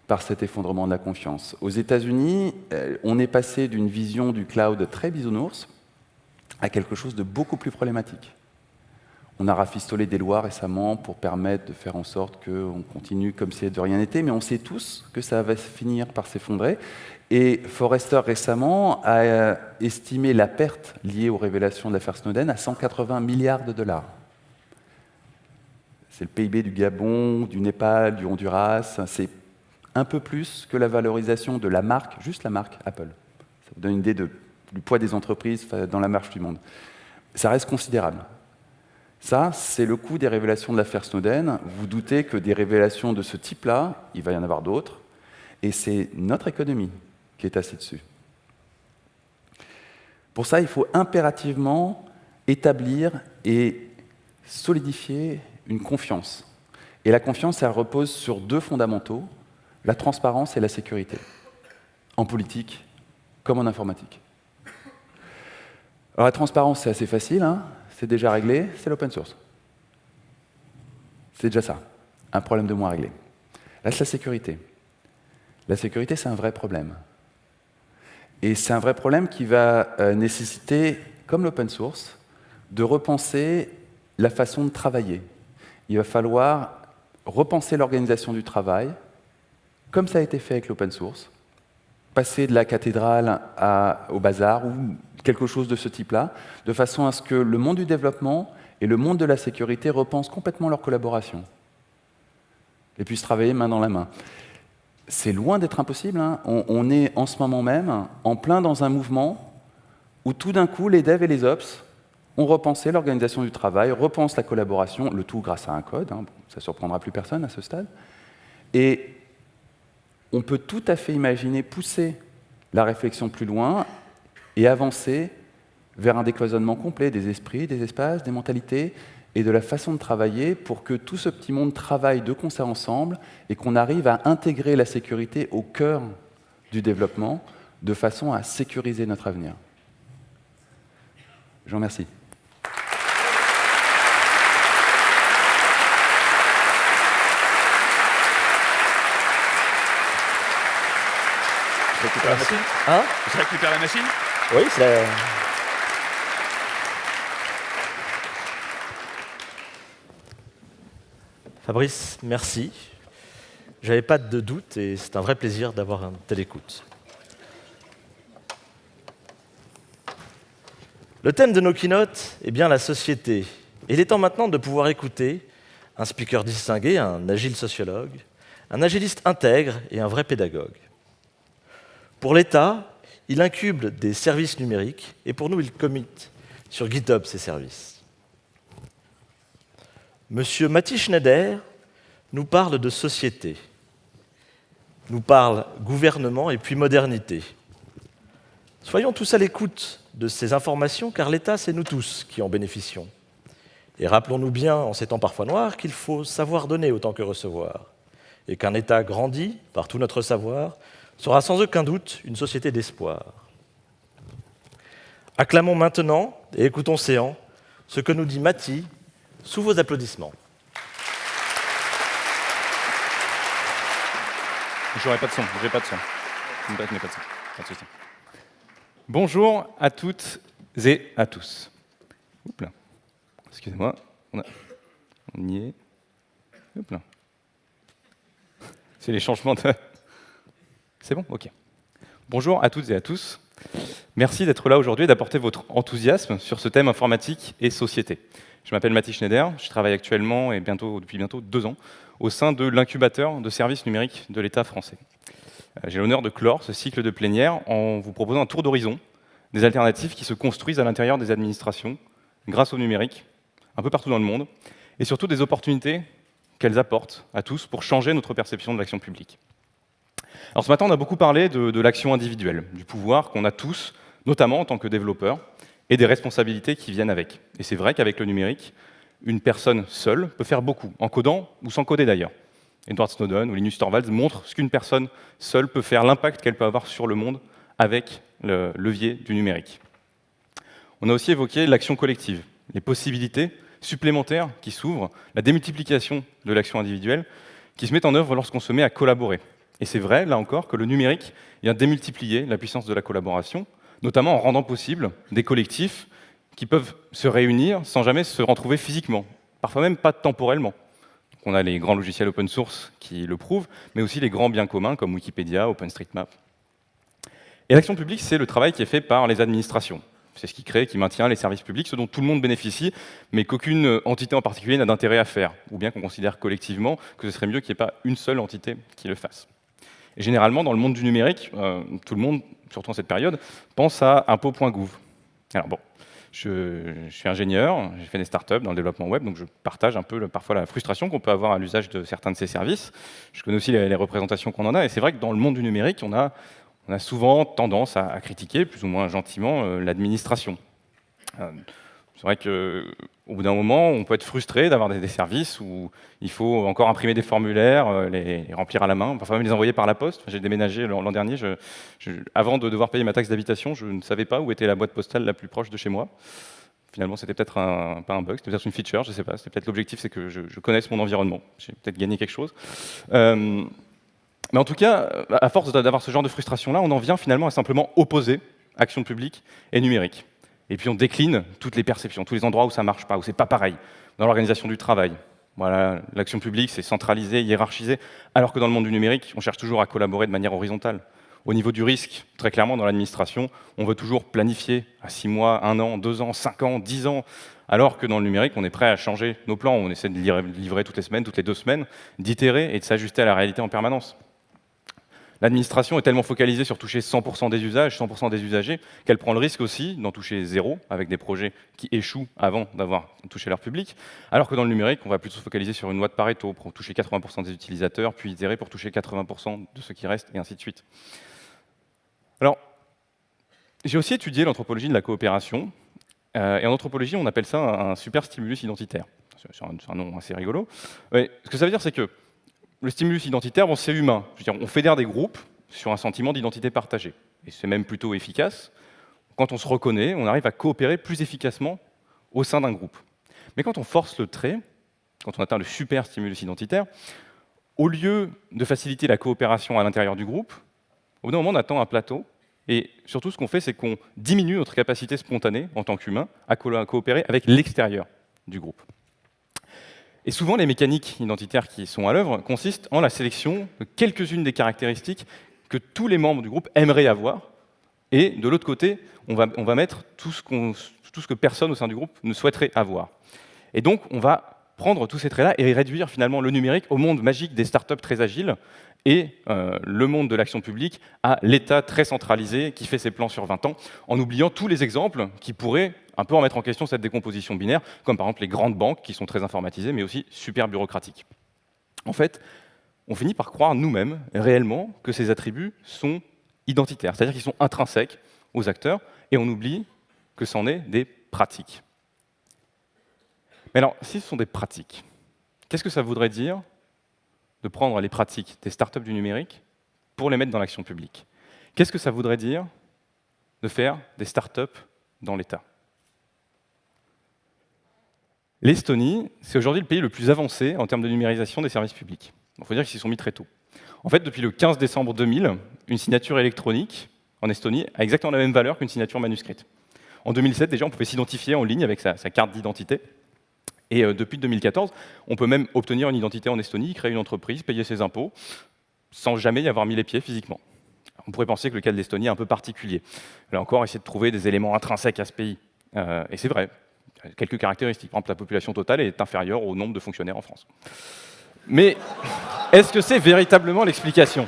par cet effondrement de la confiance. Aux États-Unis, on est passé d'une vision du cloud très bisounours à quelque chose de beaucoup plus problématique. On a rafistolé des lois récemment pour permettre de faire en sorte qu'on continue comme si de rien n'était, mais on sait tous que ça va finir par s'effondrer. Et Forrester récemment a estimé la perte liée aux révélations de l'affaire Snowden à 180 milliards de dollars. C'est le PIB du Gabon, du Népal, du Honduras. C'est un peu plus que la valorisation de la marque, juste la marque Apple. Ça vous donne une idée du poids des entreprises dans la marche du monde. Ça reste considérable. Ça, c'est le coût des révélations de l'affaire Snowden. Vous doutez que des révélations de ce type-là, il va y en avoir d'autres, et c'est notre économie qui est assise dessus. Pour ça, il faut impérativement établir et solidifier une confiance. Et la confiance, elle repose sur deux fondamentaux, la transparence et la sécurité, en politique comme en informatique. Alors la transparence, c'est assez facile, hein, c'est déjà réglé, c'est l'open source. C'est déjà ça, un problème de moins réglé. Là, c'est la sécurité. La sécurité, c'est un vrai problème. Et c'est un vrai problème qui va nécessiter, comme l'open source, de repenser la façon de travailler. Il va falloir repenser l'organisation du travail, comme ça a été fait avec l'open source, passer de la cathédrale au bazar ou quelque chose de ce type-là, de façon à ce que le monde du développement et le monde de la sécurité repensent complètement leur collaboration et puissent travailler main dans la main. C'est loin d'être impossible, hein. On est en ce moment même en plein dans un mouvement où tout d'un coup, les devs et les ops ont repensé l'organisation du travail, repensent la collaboration, le tout grâce à un code, hein. Bon, ça ne surprendra plus personne à ce stade. Et on peut tout à fait imaginer pousser la réflexion plus loin et avancer vers un décloisonnement complet des esprits, des espaces, des mentalités et de la façon de travailler pour que tout ce petit monde travaille de concert ensemble et qu'on arrive à intégrer la sécurité au cœur du développement de façon à sécuriser notre avenir. Je vous remercie. Je récupère la machine. Hein? Je récupère la machine. Oui, c'est... Fabrice, merci. J'avais pas de doute et c'est un vrai plaisir d'avoir une telle écoute. Le thème de nos keynotes est bien la société. Et il est temps maintenant de pouvoir écouter un speaker distingué, un agile sociologue, un agiliste intègre et un vrai pédagogue. Pour l'État, il incube des services numériques et pour nous, il commit sur GitHub ces services. Monsieur Matti Schneider nous parle de société, nous parle gouvernement et puis modernité. Soyons tous à l'écoute de ces informations, car l'État, c'est nous tous qui en bénéficions. Et rappelons-nous bien, en ces temps parfois noirs, qu'il faut savoir donner autant que recevoir, et qu'un État grandi par tout notre savoir sera sans aucun doute une société d'espoir. Acclamons maintenant et écoutons Céan ce que nous dit Matti sous vos applaudissements. J'aurai pas de son, j'ai pas de son. Pas de son, pas de souci. Bonjour à toutes et à tous. Oups là. Excusez-moi, on y est. Hop là. C'est les changements de... C'est bon? Ok. Bonjour à toutes et à tous. Merci d'être là aujourd'hui et d'apporter votre enthousiasme sur ce thème informatique et société. Je m'appelle Mathis Schneider, je travaille actuellement et depuis bientôt 2 ans au sein de l'incubateur de services numériques de l'État français. J'ai l'honneur de clore ce cycle de plénière en vous proposant un tour d'horizon des alternatives qui se construisent à l'intérieur des administrations grâce au numérique, un peu partout dans le monde, et surtout des opportunités qu'elles apportent à tous pour changer notre perception de l'action publique. Alors ce matin, on a beaucoup parlé de l'action individuelle, du pouvoir qu'on a tous, notamment en tant que développeurs, et des responsabilités qui viennent avec. Et c'est vrai qu'avec le numérique, une personne seule peut faire beaucoup, en codant ou sans coder d'ailleurs. Edward Snowden ou Linus Torvalds montrent ce qu'une personne seule peut faire, l'impact qu'elle peut avoir sur le monde avec le levier du numérique. On a aussi évoqué l'action collective, les possibilités supplémentaires qui s'ouvrent, la démultiplication de l'action individuelle qui se met en œuvre lorsqu'on se met à collaborer. Et c'est vrai, là encore, que le numérique vient démultiplier la puissance de la collaboration, notamment en rendant possible des collectifs qui peuvent se réunir sans jamais se retrouver physiquement, parfois même pas temporellement. On a les grands logiciels open source qui le prouvent, mais aussi les grands biens communs comme Wikipédia, OpenStreetMap. Et l'action publique, c'est le travail qui est fait par les administrations. C'est ce qui crée, qui maintient les services publics, ce dont tout le monde bénéficie, mais qu'aucune entité en particulier n'a d'intérêt à faire, ou bien qu'on considère collectivement que ce serait mieux qu'il n'y ait pas une seule entité qui le fasse. Et généralement, dans le monde du numérique, tout le monde, surtout en cette période, pense à impôts.gouv. Alors bon, je suis ingénieur, j'ai fait des startups dans le développement web, donc je partage un peu parfois la frustration qu'on peut avoir à l'usage de certains de ces services. Je connais aussi les représentations qu'on en a, et c'est vrai que dans le monde du numérique, on a souvent tendance à critiquer, plus ou moins gentiment, l'administration. C'est vrai qu'au bout d'un moment, on peut être frustré d'avoir des services où il faut encore imprimer des formulaires, les remplir à la main, parfois même les envoyer par la poste. J'ai déménagé l'an dernier, avant de devoir payer ma taxe d'habitation, je ne savais pas où était la boîte postale la plus proche de chez moi. Finalement, c'était peut-être pas un bug, c'était peut-être une feature, je ne sais pas. C'était peut-être l'objectif, c'est que je connaisse mon environnement. J'ai peut-être gagné quelque chose. Mais en tout cas, à force d'avoir ce genre de frustration-là, on en vient finalement à simplement opposer action publique et numérique. Et puis on décline toutes les perceptions, tous les endroits où ça ne marche pas, où c'est pas pareil. Dans l'organisation du travail, voilà, l'action publique, c'est centralisé, hiérarchisé, alors que dans le monde du numérique, on cherche toujours à collaborer de manière horizontale. Au niveau du risque, très clairement, dans l'administration, on veut toujours planifier à 6 mois, 1 an, 2 ans, 5 ans, 10 ans, alors que dans le numérique, on est prêt à changer nos plans, on essaie de livrer toutes les semaines, toutes les 2 semaines, d'itérer et de s'ajuster à la réalité en permanence. L'administration est tellement focalisée sur toucher 100% des usages, 100% des usagers, qu'elle prend le risque aussi d'en toucher 0, avec des projets qui échouent avant d'avoir touché leur public, alors que dans le numérique, on va plutôt se focaliser sur une loi de Pareto pour toucher 80% des utilisateurs, puis itérer pour toucher 80% de ceux qui restent, et ainsi de suite. Alors, j'ai aussi étudié l'anthropologie de la coopération, et en anthropologie, on appelle ça un super stimulus identitaire. C'est un nom assez rigolo. Mais ce que ça veut dire, c'est que le stimulus identitaire, bon, c'est humain. Je veux dire, on fédère des groupes sur un sentiment d'identité partagée. Et c'est même plutôt efficace. Quand on se reconnaît, on arrive à coopérer plus efficacement au sein d'un groupe. Mais quand on force le trait, quand on atteint le super stimulus identitaire, au lieu de faciliter la coopération à l'intérieur du groupe, au bout d'un moment, on attend un plateau. Et surtout, ce qu'on fait, c'est qu'on diminue notre capacité spontanée, en tant qu'humain, à coopérer avec l'extérieur du groupe. Et souvent, les mécaniques identitaires qui sont à l'œuvre consistent en la sélection de quelques-unes des caractéristiques que tous les membres du groupe aimeraient avoir. Et de l'autre côté, on va mettre tout ce que personne au sein du groupe ne souhaiterait avoir. Et donc, on va prendre tous ces traits-là et réduire finalement le numérique au monde magique des startups très agiles et le monde de l'action publique à l'État très centralisé qui fait ses plans sur 20 ans, en oubliant tous les exemples qui pourraient un peu remettre en question cette décomposition binaire, comme par exemple les grandes banques qui sont très informatisées, mais aussi super bureaucratiques. En fait, on finit par croire nous-mêmes, réellement, que ces attributs sont identitaires, c'est-à-dire qu'ils sont intrinsèques aux acteurs, et on oublie que c'en est des pratiques. Mais alors, si ce sont des pratiques, qu'est-ce que ça voudrait dire de prendre les pratiques des startups du numérique pour les mettre dans l'action publique? Qu'est-ce que ça voudrait dire de faire des startups dans l'État? L'Estonie, c'est aujourd'hui le pays le plus avancé en termes de numérisation des services publics. Il faut dire qu'ils s'y sont mis très tôt. En fait, depuis le 15 décembre 2000, une signature électronique en Estonie a exactement la même valeur qu'une signature manuscrite. En 2007, déjà, on pouvait s'identifier en ligne avec sa carte d'identité. Et depuis 2014, on peut même obtenir une identité en Estonie, créer une entreprise, payer ses impôts, sans jamais y avoir mis les pieds physiquement. On pourrait penser que le cas de l'Estonie est un peu particulier. Là encore, essayer de trouver des éléments intrinsèques à ce pays. Et c'est vrai, quelques caractéristiques. Par exemple, la population totale est inférieure au nombre de fonctionnaires en France. Mais est-ce que c'est véritablement l'explication ?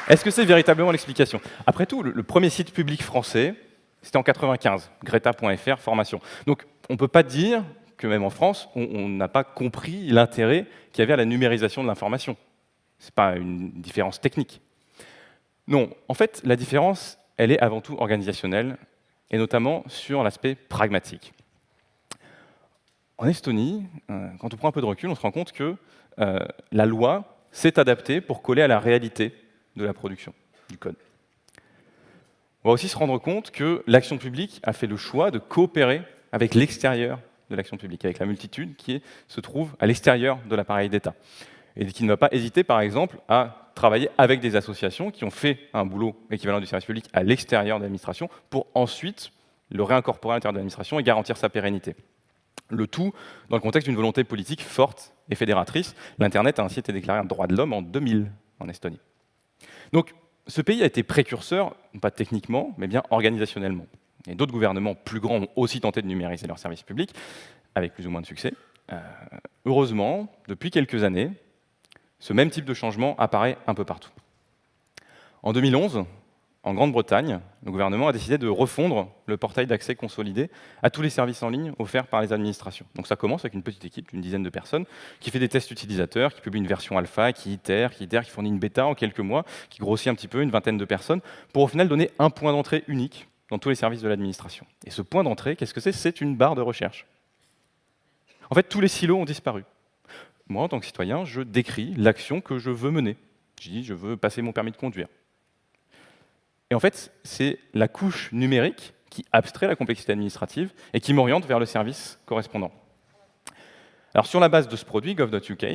Est-ce que c'est véritablement l'explication ? Après tout, le premier site public français, c'était en 95, greta.fr, formation. Donc on ne peut pas dire que même en France, on n'a pas compris l'intérêt qu'il y avait à la numérisation de l'information. Ce n'est pas une différence technique. Non, en fait, la différence, elle est avant tout organisationnelle, et notamment sur l'aspect pragmatique. En Estonie, quand on prend un peu de recul, on se rend compte que la loi s'est adaptée pour coller à la réalité de la production du code. On va aussi se rendre compte que l'action publique a fait le choix de coopérer avec l'extérieur de l'action publique, avec la multitude qui se trouve à l'extérieur de l'appareil d'État. Et qui ne va pas hésiter, par exemple, à travailler avec des associations qui ont fait un boulot équivalent du service public à l'extérieur de l'administration pour ensuite le réincorporer à l'intérieur de l'administration et garantir sa pérennité. Le tout dans le contexte d'une volonté politique forte et fédératrice. L'Internet a ainsi été déclaré un droit de l'homme en 2000 en Estonie. Donc, ce pays a été précurseur, pas techniquement, mais bien organisationnellement. Et d'autres gouvernements plus grands ont aussi tenté de numériser leurs services publics, avec plus ou moins de succès. Heureusement, depuis quelques années, ce même type de changement apparaît un peu partout. En 2011, en Grande-Bretagne, le gouvernement a décidé de refondre le portail d'accès consolidé à tous les services en ligne offerts par les administrations. Donc ça commence avec une petite équipe d'une dizaine de personnes qui fait des tests utilisateurs, qui publie une version alpha, qui itère, qui fournit une bêta en quelques mois, qui grossit un petit peu, une vingtaine de personnes, pour au final donner un point d'entrée unique dans tous les services de l'administration. Et ce point d'entrée, qu'est-ce que c'est ? C'est une barre de recherche. En fait, tous les silos ont disparu. Moi, en tant que citoyen, je décris l'action que je veux mener. Je dis, je veux passer mon permis de conduire. Et en fait, c'est la couche numérique qui abstrait la complexité administrative et qui m'oriente vers le service correspondant. Alors, sur la base de ce produit, gov.uk,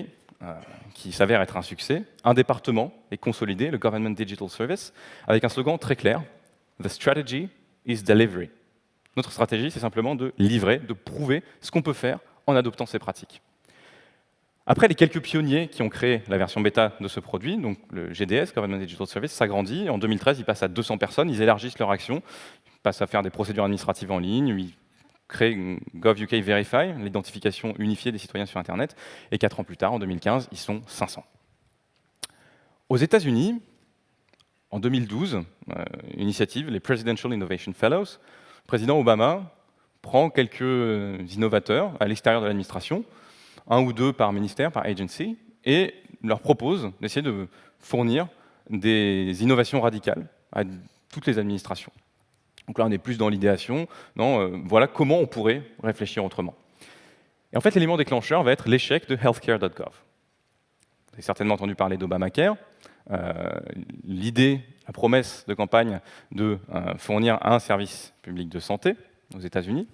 qui s'avère être un succès, un département est consolidé, le Government Digital Service, avec un slogan très clair, « The strategy is delivery ». Notre stratégie, c'est simplement de livrer, de prouver ce qu'on peut faire en adoptant ces pratiques. Après, les quelques pionniers qui ont créé la version bêta de ce produit, donc le GDS, Government Digital Service, s'agrandit. En 2013, ils passent à 200 personnes, ils élargissent leur action, ils passent à faire des procédures administratives en ligne, ils créent GovUK Verify, l'identification unifiée des citoyens sur Internet, et 4 ans plus tard, en 2015, ils sont 500. Aux États-Unis, en 2012, initiative, les Presidential Innovation Fellows, le président Obama prend quelques innovateurs à l'extérieur de l'administration, un ou deux par ministère, par agency, et leur propose d'essayer de fournir des innovations radicales à toutes les administrations. Donc là, on est plus dans l'idéation, voilà comment on pourrait réfléchir autrement. Et en fait, l'élément déclencheur va être l'échec de healthcare.gov. Vous avez certainement entendu parler d'Obamacare. L'idée, la promesse de campagne de fournir un service public de santé aux États-Unis.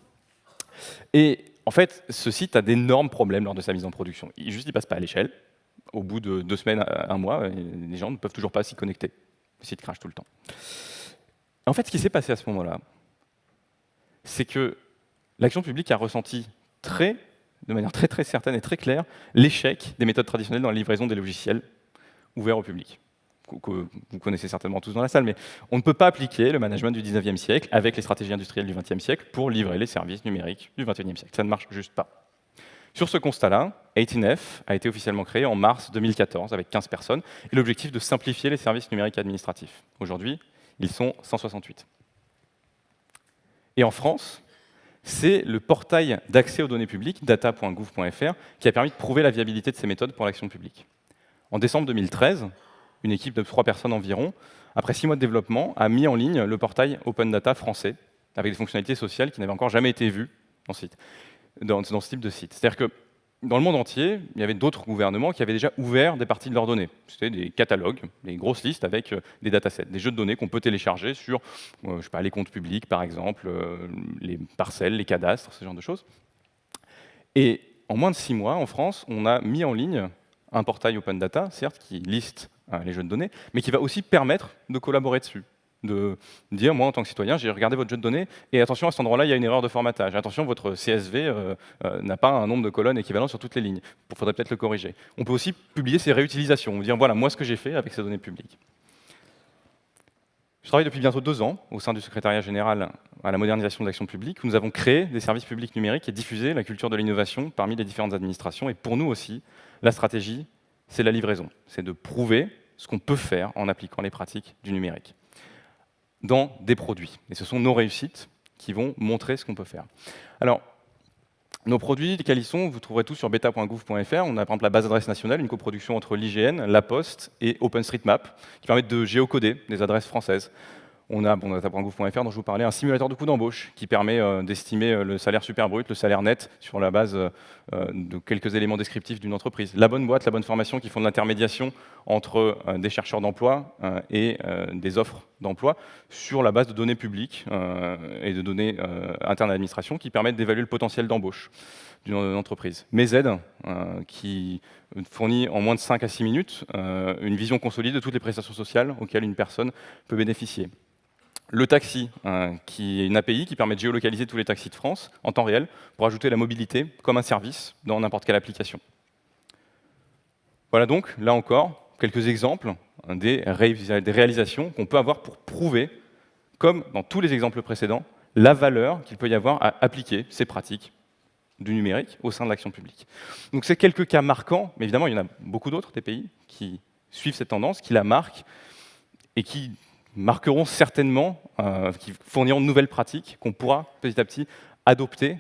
Et en fait, ce site a d'énormes problèmes lors de sa mise en production. Il ne passe pas à l'échelle. Au bout de 2 semaines à un mois, les gens ne peuvent toujours pas s'y connecter. Le site crache tout le temps. En fait, ce qui s'est passé à ce moment-là, c'est que l'action publique a ressenti de manière très très certaine et très claire l'échec des méthodes traditionnelles dans la livraison des logiciels ouverts au public, que vous connaissez certainement tous dans la salle, mais on ne peut pas appliquer le management du 19e siècle avec les stratégies industrielles du 20e siècle pour livrer les services numériques du 21e siècle. Ça ne marche juste pas. Sur ce constat-là, 18F a été officiellement créé en mars 2014 avec 15 personnes et l'objectif de simplifier les services numériques administratifs. Aujourd'hui, ils sont 168. Et en France, c'est le portail d'accès aux données publiques, data.gouv.fr, qui a permis de prouver la viabilité de ces méthodes pour l'action publique. En décembre 2013, une équipe de 3 personnes environ, après 6 mois de développement, a mis en ligne le portail Open Data français, avec des fonctionnalités sociales qui n'avaient encore jamais été vues dans ce type de site. C'est-à-dire que dans le monde entier, il y avait d'autres gouvernements qui avaient déjà ouvert des parties de leurs données. C'était des catalogues, des grosses listes avec des datasets, des jeux de données qu'on peut télécharger sur les comptes publics, par exemple, les parcelles, les cadastres, ce genre de choses. Et en moins de 6 mois, en France, on a mis en ligne un portail Open Data, certes, qui liste les jeux de données, mais qui va aussi permettre de collaborer dessus. de dire, moi en tant que citoyen, j'ai regardé votre jeu de données, et attention, à cet endroit-là, il y a une erreur de formatage. Attention, votre CSV n'a pas un nombre de colonnes équivalent sur toutes les lignes. Il faudrait peut-être le corriger. On peut aussi publier ces réutilisations, dire, voilà, moi ce que j'ai fait avec ces données publiques. Je travaille depuis bientôt 2 ans au sein du secrétariat général à la modernisation de l'action publique, où nous avons créé des services publics numériques et diffusé la culture de l'innovation parmi les différentes administrations. Et pour nous aussi, la stratégie, c'est la livraison. C'est de prouver ce qu'on peut faire en appliquant les pratiques du numérique dans des produits. Et ce sont nos réussites qui vont montrer ce qu'on peut faire. Alors, nos produits, quels ils sont, vous trouverez tout sur beta.gouv.fr. On a par exemple la base adresse nationale, une coproduction entre l'IGN, La Poste et OpenStreetMap, qui permettent de géocoder des adresses françaises. On a data.gouv.fr dont je vous parlais, un simulateur de coût d'embauche qui permet d'estimer le salaire super brut, le salaire net sur la base de quelques éléments descriptifs d'une entreprise. La bonne boîte, la bonne formation qui font de l'intermédiation entre des chercheurs d'emploi et des offres d'emploi sur la base de données publiques et de données internes à l'administration qui permettent d'évaluer le potentiel d'embauche d'une entreprise. MEZ, qui fournit en moins de 5 à 6 minutes une vision consolidée de toutes les prestations sociales auxquelles une personne peut bénéficier. Le taxi, qui est une API qui permet de géolocaliser tous les taxis de France en temps réel pour ajouter la mobilité comme un service dans n'importe quelle application. Voilà donc, là encore, quelques exemples des réalisations qu'on peut avoir pour prouver, comme dans tous les exemples précédents, la valeur qu'il peut y avoir à appliquer ces pratiques du numérique au sein de l'action publique. Donc c'est quelques cas marquants, mais évidemment il y en a beaucoup d'autres des pays qui suivent cette tendance, qui la marquent et qui marqueront certainement, qui fourniront de nouvelles pratiques qu'on pourra petit à petit adopter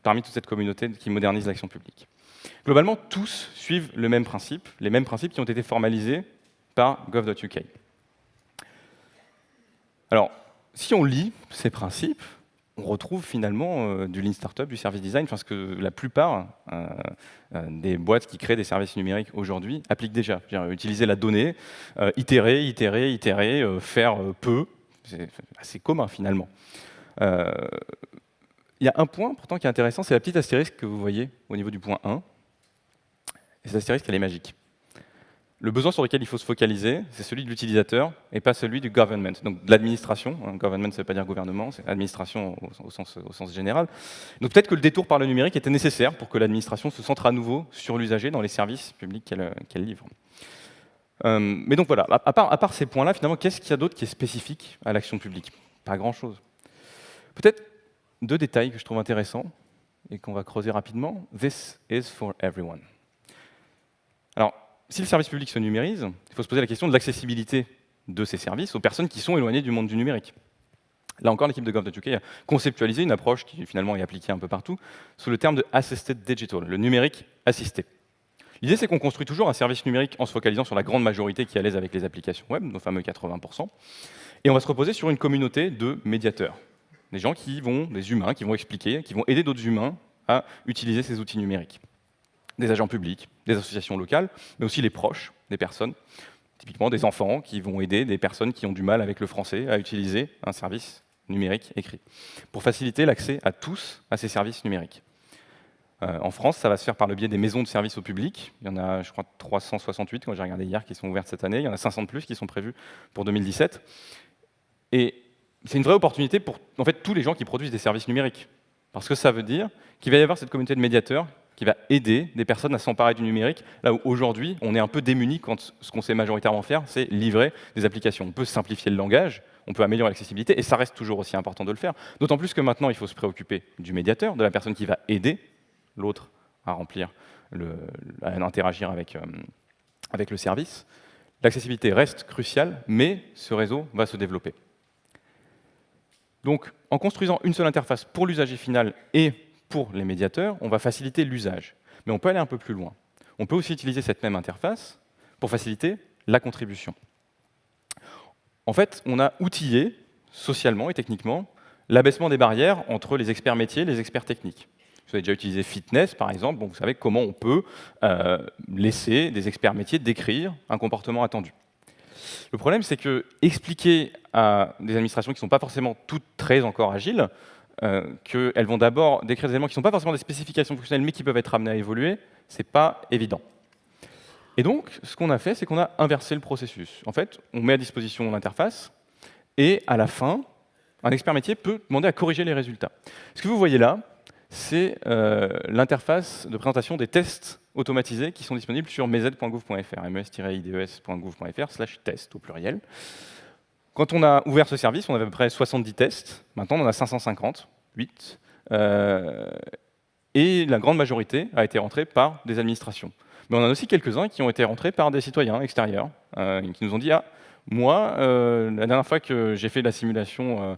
parmi toute cette communauté qui modernise l'action publique. Globalement, tous suivent le même principe, les mêmes principes qui ont été formalisés par gov.uk. Alors, si on lit ces principes, on retrouve finalement du Lean Startup, du service design, parce que la plupart des boîtes qui créent des services numériques aujourd'hui appliquent déjà. Utiliser la donnée, itérer, faire peu, c'est assez commun finalement. Il y a un point pourtant qui est intéressant, c'est la petite astérisque que vous voyez au niveau du point 1. Et cette astérisque, elle est magique. Le besoin sur lequel il faut se focaliser, c'est celui de l'utilisateur et pas celui du government, donc de l'administration. Government, ça ne veut pas dire gouvernement, c'est administration au sens général. Donc peut-être que le détour par le numérique était nécessaire pour que l'administration se centre à nouveau sur l'usager dans les services publics qu'elle livre. Mais donc voilà, à part ces points-là, finalement, qu'est-ce qu'il y a d'autre qui est spécifique à l'action publique? Pas grand-chose. Peut-être 2 détails que je trouve intéressants et qu'on va creuser rapidement. This is for everyone. Alors, si le service public se numérise, il faut se poser la question de l'accessibilité de ces services aux personnes qui sont éloignées du monde du numérique. Là encore, l'équipe de gov.uk a conceptualisé une approche qui finalement est appliquée un peu partout, sous le terme de Assisted Digital, le numérique assisté. L'idée, c'est qu'on construit toujours un service numérique en se focalisant sur la grande majorité qui est à l'aise avec les applications web, nos fameux 80%, et on va se reposer sur une communauté de médiateurs, des humains qui vont expliquer, qui vont aider d'autres humains à utiliser ces outils numériques. Des agents publics, des associations locales, mais aussi les proches des personnes, typiquement des enfants qui vont aider des personnes qui ont du mal avec le français à utiliser un service numérique écrit, pour faciliter l'accès à tous à ces services numériques. En France, ça va se faire par le biais des maisons de services au public. Il y en a, je crois, 368, quand j'ai regardé hier, qui sont ouvertes cette année. Il y en a 500 de plus qui sont prévues pour 2017. Et c'est une vraie opportunité pour en fait, tous les gens qui produisent des services numériques. Parce que ça veut dire qu'il va y avoir cette communauté de médiateurs qui va aider des personnes à s'emparer du numérique, là où aujourd'hui, on est un peu démunis quand ce qu'on sait majoritairement faire, c'est livrer des applications. On peut simplifier le langage, on peut améliorer l'accessibilité, et ça reste toujours aussi important de le faire. D'autant plus que maintenant, il faut se préoccuper du médiateur, de la personne qui va aider l'autre à à interagir avec le service. L'accessibilité reste cruciale, mais ce réseau va se développer. Donc, en construisant une seule interface pour l'usager final et pour les médiateurs, on va faciliter l'usage. Mais on peut aller un peu plus loin. On peut aussi utiliser cette même interface pour faciliter la contribution. En fait, on a outillé, socialement et techniquement, l'abaissement des barrières entre les experts métiers et les experts techniques. Vous avez déjà utilisé Fitness, par exemple, vous savez comment on peut laisser des experts métiers décrire un comportement attendu. Le problème, c'est que expliquer à des administrations qui ne sont pas forcément toutes très encore agiles, qu'elles vont d'abord décrire des éléments qui ne sont pas forcément des spécifications fonctionnelles, mais qui peuvent être amenés à évoluer, ce n'est pas évident. Et donc, ce qu'on a fait, c'est qu'on a inversé le processus. En fait, on met à disposition l'interface, Et à la fin, un expert métier peut demander à corriger les résultats. Ce que vous voyez là, c'est l'interface de présentation des tests automatisés qui sont disponibles sur mes.gouv.fr, mes-ides.gouv.fr/test au pluriel. Quand on a ouvert ce service, on avait à peu près 70 tests. Maintenant, on en a 550, 8. Et la grande majorité a été rentrée par des administrations. Mais on en a aussi quelques-uns qui ont été rentrés par des citoyens extérieurs, qui nous ont dit « Ah, moi, la dernière fois que j'ai fait la simulation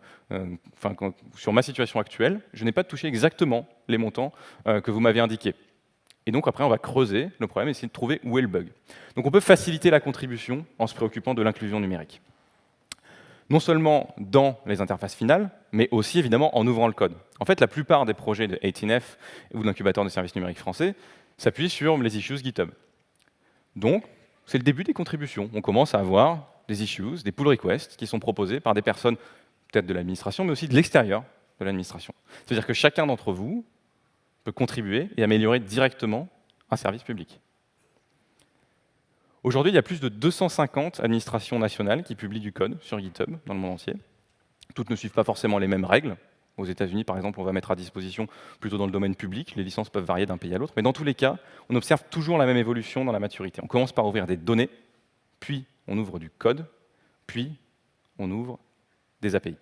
sur ma situation actuelle, je n'ai pas touché exactement les montants que vous m'avez indiqués. » Et donc après, on va creuser le problème et essayer de trouver où est le bug. Donc on peut faciliter la contribution en se préoccupant de l'inclusion numérique. Non seulement dans les interfaces finales, mais aussi évidemment en ouvrant le code. En fait, la plupart des projets de 18F ou d'incubateurs de services numériques français s'appuient sur les issues GitHub. Donc, c'est le début des contributions. On commence à avoir des issues, des pull requests qui sont proposés par des personnes peut-être de l'administration, mais aussi de l'extérieur de l'administration. C'est-à-dire que chacun d'entre vous peut contribuer et améliorer directement un service public. Aujourd'hui, il y a plus de 250 administrations nationales qui publient du code sur GitHub dans le monde entier. Toutes ne suivent pas forcément les mêmes règles. Aux États-Unis, par exemple, on va mettre à disposition plutôt dans le domaine public. Les licences peuvent varier d'un pays à l'autre. Mais dans tous les cas, on observe toujours la même évolution dans la maturité. On commence par ouvrir des données, puis on ouvre du code, puis on ouvre des API.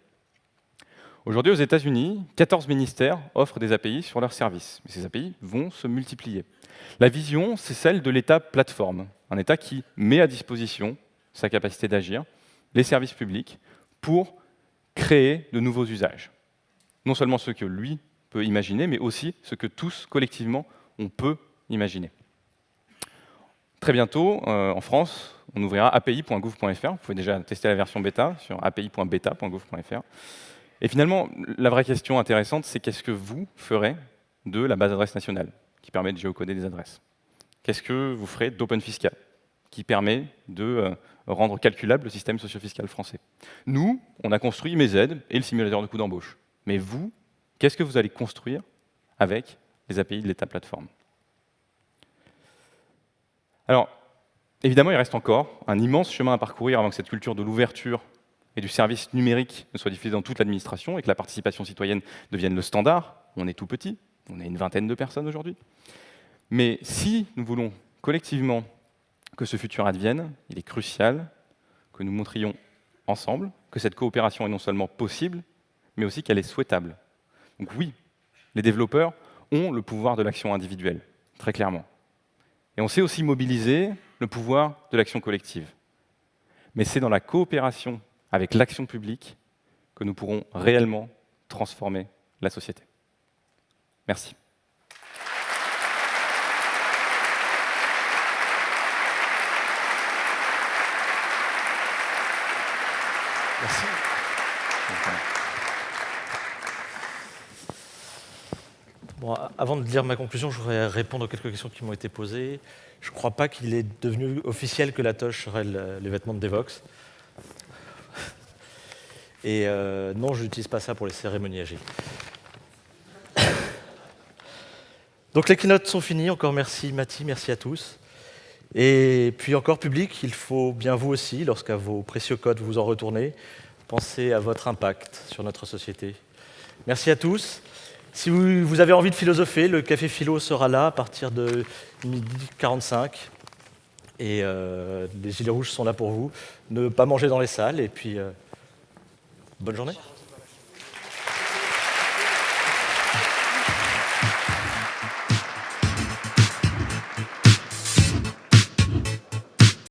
Aujourd'hui, aux États-Unis, 14 ministères offrent des API sur leurs services. Mais ces API vont se multiplier. La vision, c'est celle de l'État plateforme, un État qui met à disposition sa capacité d'agir, les services publics, pour créer de nouveaux usages. Non seulement ceux que lui peut imaginer, mais aussi ceux que tous, collectivement, on peut imaginer. Très bientôt, en France, on ouvrira api.gouv.fr. Vous pouvez déjà tester la version bêta sur api.beta.gouv.fr. Et finalement, la vraie question intéressante, c'est qu'est-ce que vous ferez de la base adresse nationale qui permet de géocoder des adresses? Qu'est-ce que vous ferez d'OpenFiscal qui permet de rendre calculable le système socio-fiscal français? Nous, on a construit MES-Aides et le simulateur de coût d'embauche. Mais vous, qu'est-ce que vous allez construire avec les API de l'État plateforme? Alors, évidemment, il reste encore un immense chemin à parcourir avant que cette culture de l'ouverture et du service numérique ne soit diffusée dans toute l'administration et que la participation citoyenne devienne le standard. On est tout petit, on est une vingtaine de personnes aujourd'hui. Mais si nous voulons collectivement que ce futur advienne, il est crucial que nous montrions ensemble que cette coopération est non seulement possible, mais aussi qu'elle est souhaitable. Donc oui, les développeurs ont le pouvoir de l'action individuelle, très clairement. Et on sait aussi mobiliser le pouvoir de l'action collective. Mais c'est dans la coopération avec l'action publique que nous pourrons réellement transformer la société. Merci. Merci. Bon, avant de dire ma conclusion, je voudrais répondre aux quelques questions qui m'ont été posées. Je ne crois pas qu'il est devenu officiel que la toche serait les vêtements de Devox. Et non, je n'utilise pas ça pour les cérémonies agiles. Donc les keynotes sont finies. Encore merci Mathie, merci à tous. Et puis encore public, il faut bien vous aussi, lorsqu'à vos précieux codes vous en retournez, pensez à votre impact sur notre société. Merci à tous. Si vous avez envie de philosopher, le café philo sera là à partir de 12h45. Et les gilets rouges sont là pour vous. Ne pas manger dans les salles et puis bonne journée.